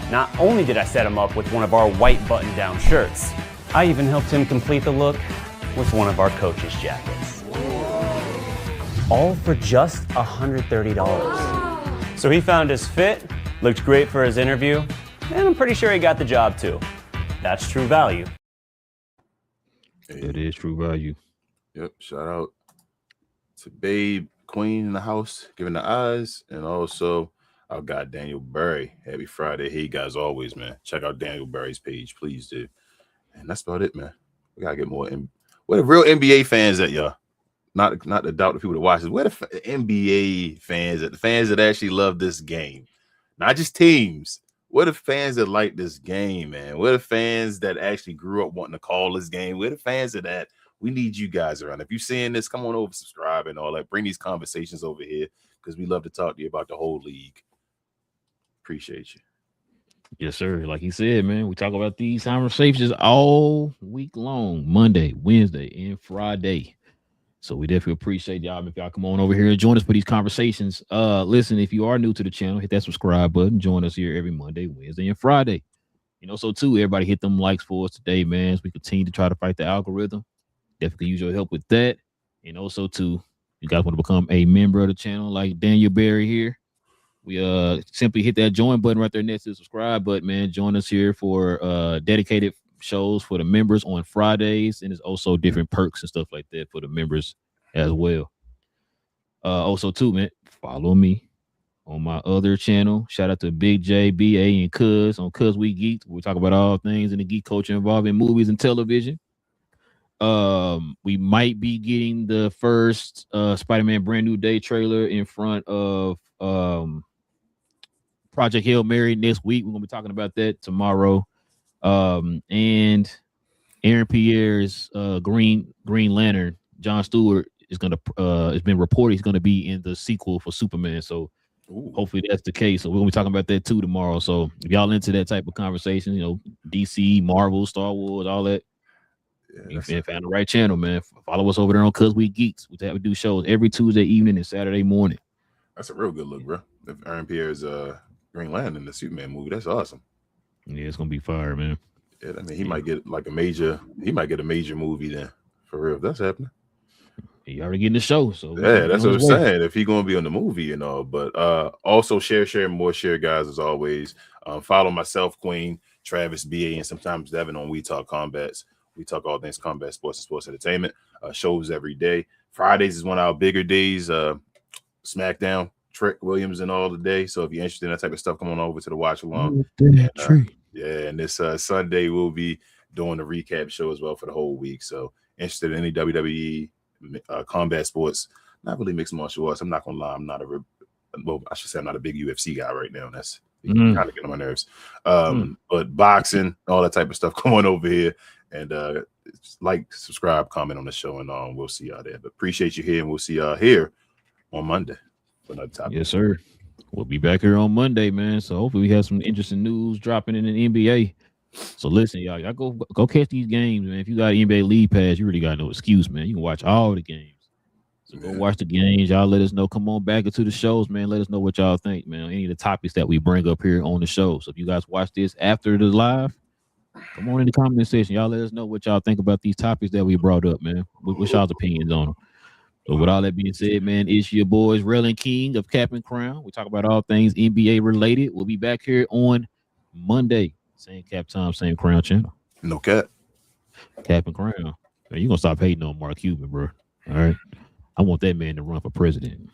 not only did I set him up with one of our white button-down shirts, I even helped him complete the look with one of our coach's jackets. All for just $130. So he found his fit, looked great for his interview, and I'm pretty sure he got the job too. That's true value. It is true value. Yep. Shout out to Babe Queen in the house, giving the eyes, and also our guy Daniel Berry. Happy Friday. Hey, guys, always, man. Check out Daniel Berry's page, please do. And that's about it, man. We gotta get more. Where the real NBA fans at, y'all? Not to doubt the people that watch this. Where the NBA fans at? The fans that actually love this game, not just teams. Where the fans that like this game, man? Where the fans that actually grew up wanting to call this game? Where the fans of that? We need you guys around. If you're seeing this, come on over, subscribe and all that. Bring these conversations over here because we love to talk to you about the whole league. Appreciate you. Yes, sir. Like he said, man, we talk about these conversations all week long, Monday, Wednesday, and Friday. So we definitely appreciate y'all if y'all come on over here and join us for these conversations. Listen, if you are new to the channel, hit that subscribe button. Join us here every Monday, Wednesday, and Friday. So too, everybody hit them likes for us today, man, as we continue to try to fight the algorithm. Definitely use your help with that. And also too, you guys want to become a member of the channel like Daniel Berry here. We simply hit that join button right there next to the subscribe button, man. Join us here for dedicated shows for the members on Fridays, and there's also different perks and stuff like that for the members as well. Also too, man, follow me on my other channel. Shout out to Big J, BA, and Cuz on Cuz We Geek. We talk about all things in the geek culture involving movies and television. We might be getting the first Spider-Man Brand New Day trailer in front of Project Hail Mary next week. We're gonna be talking about that tomorrow. And Aaron Pierre's Green Lantern, John Stewart is gonna it's been reported he's gonna be in the sequel for Superman. So hopefully that's the case. So we're gonna be talking about that too tomorrow. So if y'all into that type of conversation, DC, Marvel, Star Wars, all that. You found the right channel, man. Follow us over there on Cuz We Geeks. We do shows every Tuesday evening and Saturday morning. That's a real good look, bro. If Aaron Pierre's Green Lantern in the Superman movie, that's awesome. Yeah, it's gonna be fire, man. Yeah, I mean, he might get like a major movie then, for real. If that's happening. He already getting the show, so yeah, that's what I'm saying. If he's gonna be on the movie and all, but also share, guys, as always. Follow myself, Queen, Travis, BA, and sometimes Devin on We Talk Combats. We talk all things combat sports and sports entertainment. Shows every day. Fridays is one of our bigger days. SmackDown, Trick Williams and all the day. So if you're interested in that type of stuff, come on over to the watch along. And this Sunday we'll be doing the recap show as well for the whole week. So interested in any WWE combat sports, not really mixed martial arts. I'm not gonna lie, I'm not a big UFC guy right now. That's kind of getting on my nerves. But boxing, all that type of stuff, come on over here and like, subscribe, comment on the show, and we'll see y'all there. But appreciate you here, and we'll see y'all here on Monday for another topic. Yes, sir. We'll be back here on Monday, man. So hopefully we have some interesting news dropping in the NBA. So listen, y'all go catch these games, man. If you got NBA League Pass, you really got no excuse, man. You can watch all the games. So go watch the games. Y'all let us know. Come on back into the shows, man. Let us know what y'all think, man. Any of the topics that we bring up here on the show. So if you guys watch this after the live, come on in the comment section. Y'all let us know what y'all think about these topics that we brought up, man. What's y'all's opinions on them? So with all that being said, man, it's your boys, Relle and King of Cap and Crown. We talk about all things NBA related. We'll be back here on Monday. Same cap time, same crown channel. No cap. Cap and crown. Man, you gonna stop hating on Mark Cuban, bro. All right. I want that man to run for president.